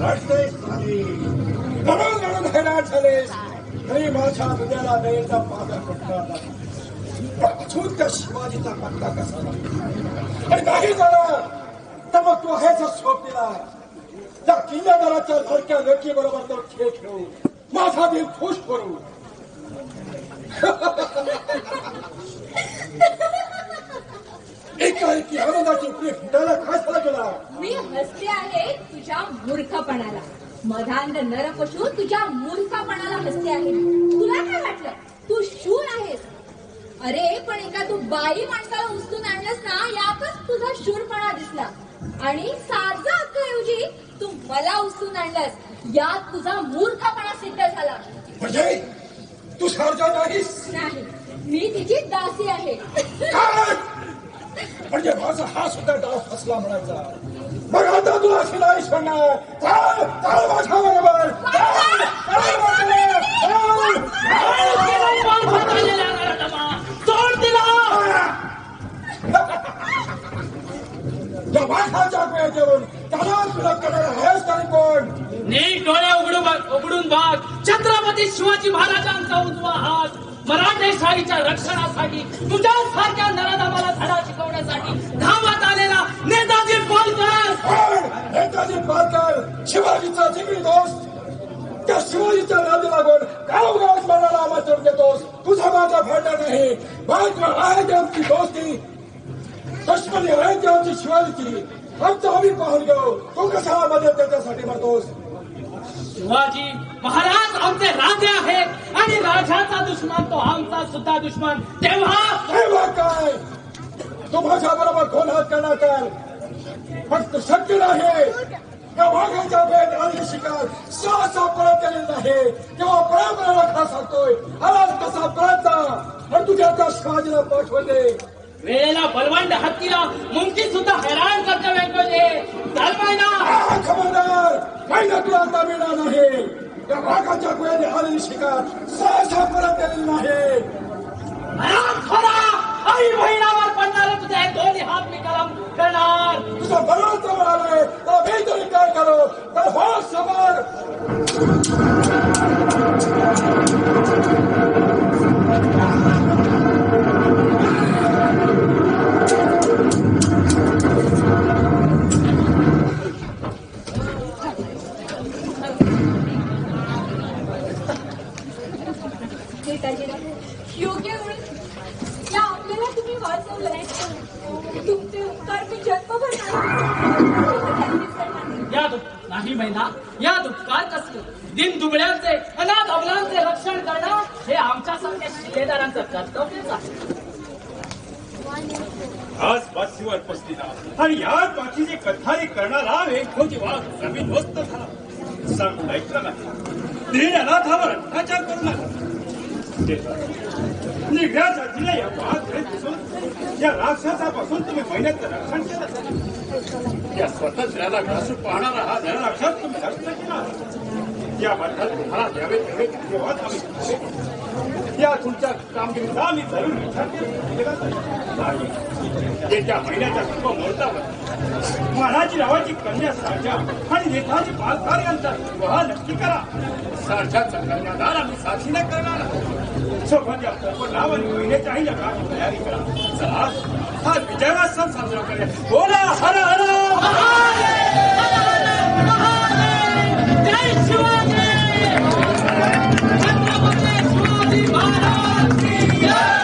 Speaker 1: रडतेस नाही, रडून रडून हैराण झालेस तरी माझ्या हृदयाला दयेचा पागा फुटणार नाही. अजून त्या शिवाजीचा पत्ता कसा नाही आणि नाही झालं तर मग तू आहेच सोबतीला त्या किल्लेदाराच्या लडक्या लडकी बरोबर तो खेळ खेळू, माझा दिल खुश करू. एकाएकी आनंदाची उकळी फुटायला काय झालं तुला?
Speaker 7: मी हसते आहे तुझ्या मूर्खपणाला. मधांध नरपशु, तुझ्या मूर्खपणाला हसते आहे. तुला काय वाटलं तू शूर आहेस? अरे पण एका तू बाई माणसाला उचलून आणलंस ना, यातच तुझा शूरपणा दिसला. आणि सारखा हक्काऐवजी तू मला उचलून आणलंस, यात तुझा मूर्खपणा सिद्ध झाला.
Speaker 1: म्हणजे तू सारखा नाहीस?
Speaker 7: नाही, मी तिची दासी आहे.
Speaker 1: काय? म्हणजे माझा हा सुद्धा डाव फसला म्हणायचा. मग आता तू अशी नाही म्हणणार. चाल चाल माझ्या बरोबर.
Speaker 6: सोड दिला.
Speaker 1: या वाघाच्या वेळ देऊन त्याला तुला करणार आहेस तरी कोण?
Speaker 6: नीट डोळे उघडून बघ. छत्रपती शिवाजी महाराजांचा उजवा हात मराठेशाहीच्या रक्षणासाठी, तुझ्यासारख्या नराधमाला धडा शिकवण्यासाठी धावत आलेला नेताजी पालकर.
Speaker 1: नेताजी पालकर शिवाजीचा जिगरी दोस्त. त्या शिवाजीच्या नादी लागून गावगावात मनाला आमंत्रण देतोस. तुझा माझा भांडण नाही, बाजूला आहे ती आमची दोस्ती, दुश्मनी आहे ती आमची शिवाजीची. आमचं आम्ही पाहून घेऊ, तू कशाला मदत त्याच्यासाठी म्हणतोस?
Speaker 6: शिवाजी महाराज आमचे राजे आहेत आणि राजाचा दुश्मन तो आमचा सुद्धा दुश्मन. तेव्हा
Speaker 1: काय तू माझ्या बरोबर खोलात करणार कर, फक्त शक्य नाही. त्या वाघाच्या भेट आणि शिकार सहसा परत केले नाही. तेव्हा पळापळाला खा सांगतोय, आलाच कसा पळायचा आणि तुझ्या त्या शिवाजीला पाठवले.
Speaker 6: वेळेला बलवंड हत्तीला मुंकी सुद्धा हैराण करते वेगळे. चाल महिना
Speaker 1: खबरदार, महिना तुला आता मिळणार नाही. त्या वाघाच्या वेळेने आलेली शिकार सहसा परत केलेली नाही.
Speaker 6: आई बहिणावर पडणार तुझे दोन्ही हात मी कलम करणार.
Speaker 1: तुझं बरोबर जवळ आलंय तर मी तरी काय करू? तर हो समोर.
Speaker 6: महिना या दुष्काळ कसले दिन दुबळ्यांचे अनाथ अबलांचे रक्षण करणं हे आमच्यासारख्या शिलेदारांचं कर्तव्यच आहे.
Speaker 5: आज पाचशीवर पस्तीला आणि याच बाकीचे कथारी करणारा वेगोजी वाघ जमीनदोस्त झाला. सांगून ऐकलं नाही. दीन अनाथावर अत्याचार करू नका. निघ्या जातीला या वाघ या राक्षसापासून तुम्ही महिन्याचं रक्षण केलं. या स्वातंत्र्याला घासून पाहणारा हा धनराक्षस तुम्ही नष्ट केला. या बद्दल तुम्हाला द्यावे तेवढे धन्यवाद आम्ही या तुमच्या कामगिरीचा आम्ही जरूर विचार केला नाही. येत्या महिन्याच्या शुभ मुहूर्तावर महाराजी नावाची कन्या सारख्या आणि नेताजी पालकार यांचा विवाह नक्की करा. सारख्याचा कन्यादान आम्ही साथीने करणार आहोत. सोबत या नाव आणि महिन्याच्याही लग्नाची तयारी करा. चला हा विजयाचा सण साजरा करूया. बोला हर हर
Speaker 6: जय शिवाजी. छत्रपती शिवाजी महाराज की जय.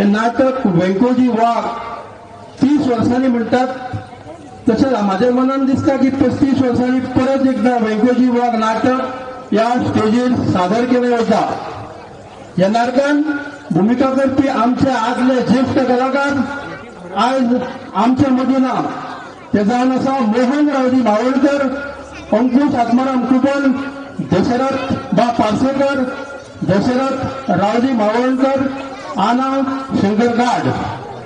Speaker 9: नाटक वैकोजी वाघ 30 वर्षांनी म्हणतात. तसं माझ्या मनात दिसतं की 35 वर्षांनी परत एकदा वैकोजी वाघ नाटक या स्टेजीर सादर केलं होता. या नाटकान भूमिका करपी आमचे आदले ज्येष्ठ कलाकार आज आमच्या मधून त्याचा नाव असा मोहन रावजी मावळकर, अंकुश आत्माराम कुबल, दशरथ बा पार्सेकर, दशरथ रावजी मावळकर, आना शंकर गाड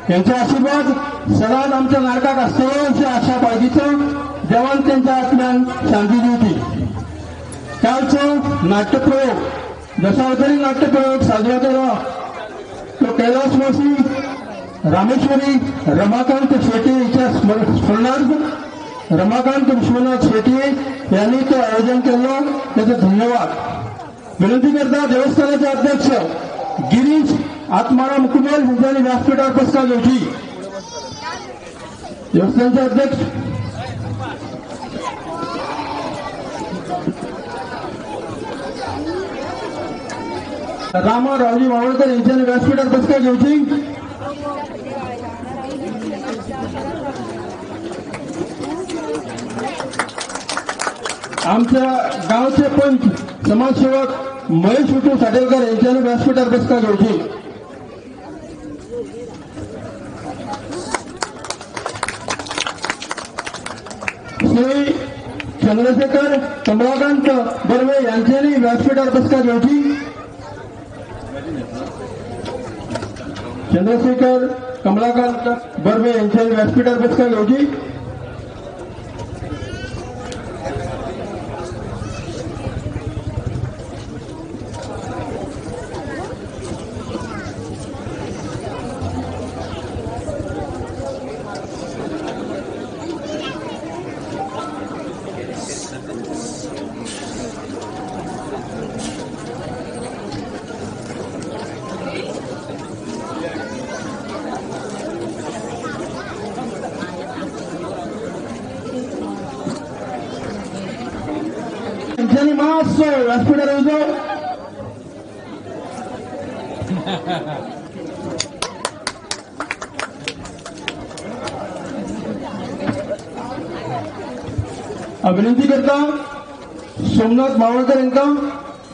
Speaker 9: यांचे आशीर्वाद सदाच आमच्या नाटकात असतो अशी आशा बाळगीचं. देवान त्यांच्या आत्म्यान शांती दिवची. कालचं नाट्यप्रयोग दशावतारी नाट्यप्रयोग साजरा केला तो कैलासवासी रामेश्वरी रमाकांत शेटे यांच्या स्मरणार्थ रमाकांत विश्वनाथ शेटे यांनी ते आयोजन केलं. त्याचे धन्यवाद. विनंती करता देवस्थानाचे अध्यक्ष गिरीश आत्माराम कुबल यांनी व्यासपीठावर पुरस्कार घेतली. देवस्थानचे अध्यक्ष रामा रावजी मावळकर यांच्याने व्यासपीठावर पुरस्कार घेतली. आमच्या गावचे पंच समाजसेवक महेश विठू साटेलकर यांच्याने व्यासपीठावर पुरस्कार घेतली. श्री चंद्रशेखर कमलाकांत बर्वे यांच्यानी व्यासपीठावर पुरस्कार घेतली. चंद्रशेखर कमलाकांत बर्वे यांच्यानी व्यासपीठावर पुरस्कार घेतली. त्यांनी मास व्यासपीठावर येतो. विनंती करता सोमनाथ मावळकर यांना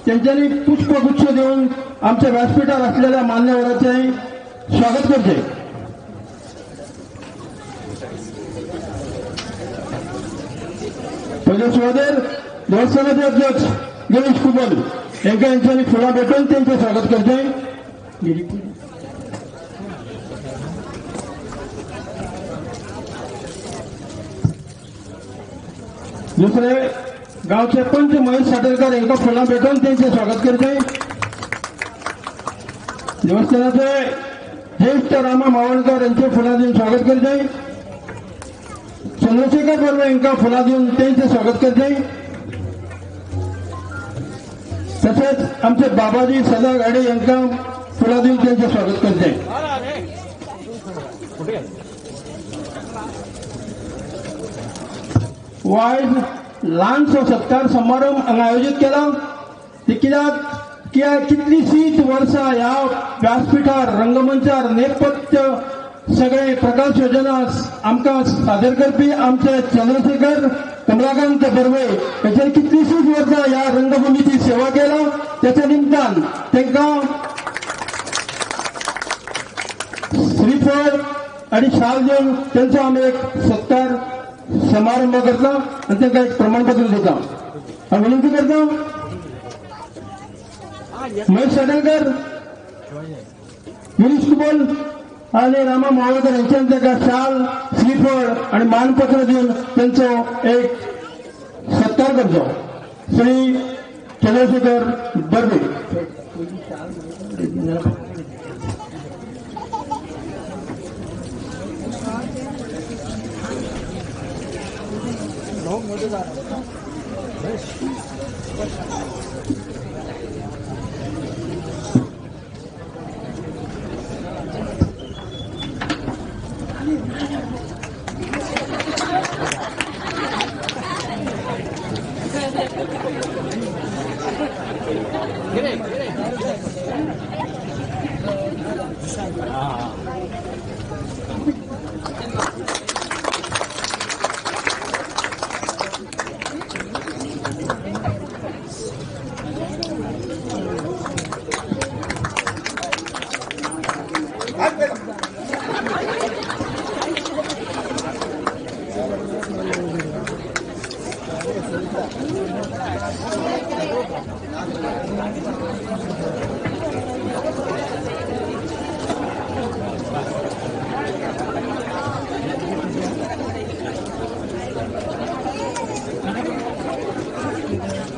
Speaker 9: त्यांच्यानी पुष्पगुच्छ देऊन आमच्या व्यासपीठावर असलेल्या मान्यवरांचे स्वागत करते. पहिले सुवादेर देवस्थानाचे अध्यक्ष गिरीश कुबल यांच्यानी फुला भेटून त्यांचे स्वागत करते. दुसरे गावचे पंच महेश साटेलकर यांना फुलां भेटून त्यांचे स्वागत करते. देवस्थानाचे ज्येष्ठ रामा मावळकर यांचे फुलां देऊन स्वागत करते. चंद्रशेखर बर्वे यांना फुलां देऊन त्यांचे स्वागत करते. तसेच आमचे बाबाजी सदा गाडे यांना फुलां देऊन त्यांचे स्वागत करते. वायज ल्हानसो सत्कार समारंभ हांगा आयोजीत केला. ते कितलीशीच वर्सां ह्या व्यासपीठार रंगमंचार नेपथ्य सगळे प्रकाश योजना आमकां सादर करपी आमचे चंद्रशेखर कमलाकांत बर्वे हाचे कितलीशीच वर्सां ह्या रंगभूमीची सेवा केला. त्याच्या निमतान तांकां श्रीफळ आणि शाल देऊन त्यांचा आम्ही एक सत्कार समारंभ करता आणि त्यांना एक प्रमाणपत्र देता. हांव विनंती करता महेश साटेलकर, गिरीश कुबल आणि रामा मावळकर यांच्यान ताका शाल, श्रीफळ आणि मानपत्र देऊन त्यांचो एक सत्कार करचो. श्री चंद्रशेखर बर्वे.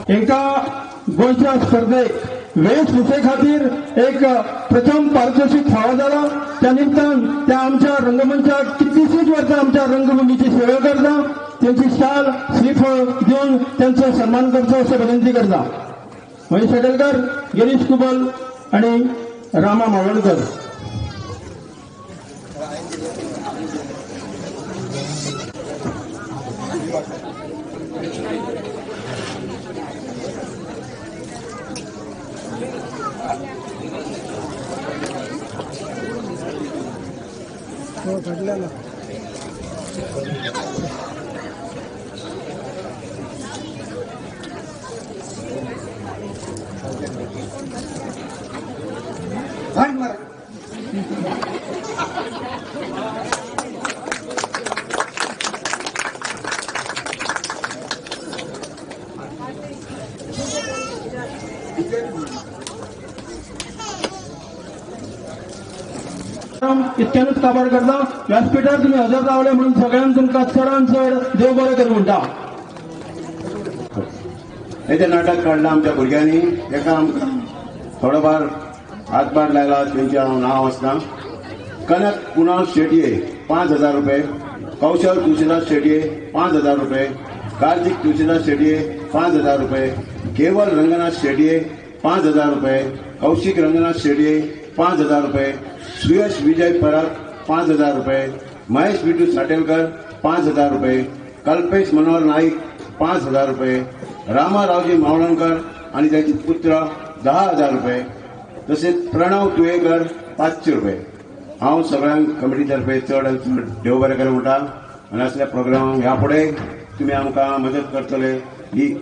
Speaker 9: एका गोंयच्या स्पर्धेक वेशभूषे खातीर एक प्रथम पारितोषिक फावो जाला. त्या निमतान त्या आमच्या रंगमंचाक कितलीशीच वर्सां आमच्या रंगभूमीची सेवा करता. त्यांची शाल, श्रीफळ देऊन त्यांचा सन्मान करचो अशी विनंती करता. महेश साटेलकर, गिरीश कुबल आणि रामा मावळकर. इतक्यानूच काबार करता. व्यासपीठार तुम्ही हजर रावले म्हणून सगळ्यांक तुमकां चडांत चड देव बरें कर म्हणटा.
Speaker 3: हे नाटक काढलं आमच्या भुरग्यांनी. एका आमकां थोडोफार हातभार लायला. त्यांचे हांव नांव आसना. कनक पुनव शेटये 5,000 रुपये, कौशल तुळशीदास शेटये 5,000 रुपये, कार्तिक तुळशीदास शेटये 5,000 रुपये, केवल रंगनाथ शेटये 5,000 रुपये, कौशिक रंगनाथ शेटये 5,000 रुपये, सुयश विजय परब 5,000 रुपये, महेश विठू साटेलकर 5,000 रुपये, कल्पेश मनोहर नाईक 5,000 रुपये, रामा रावजी मावळणकर आणि त्याचे पुत्र 10,000 रुपये, तसेच प्रणव तुयेकर 500 रुपये. हांव सगळ्यांक कमिटीतर्फे चड देव बरें कर म्हणटा. आनी असल्या प्रोग्रामाक ह्या फुडें तुम्ही आमकां मदत करतले ही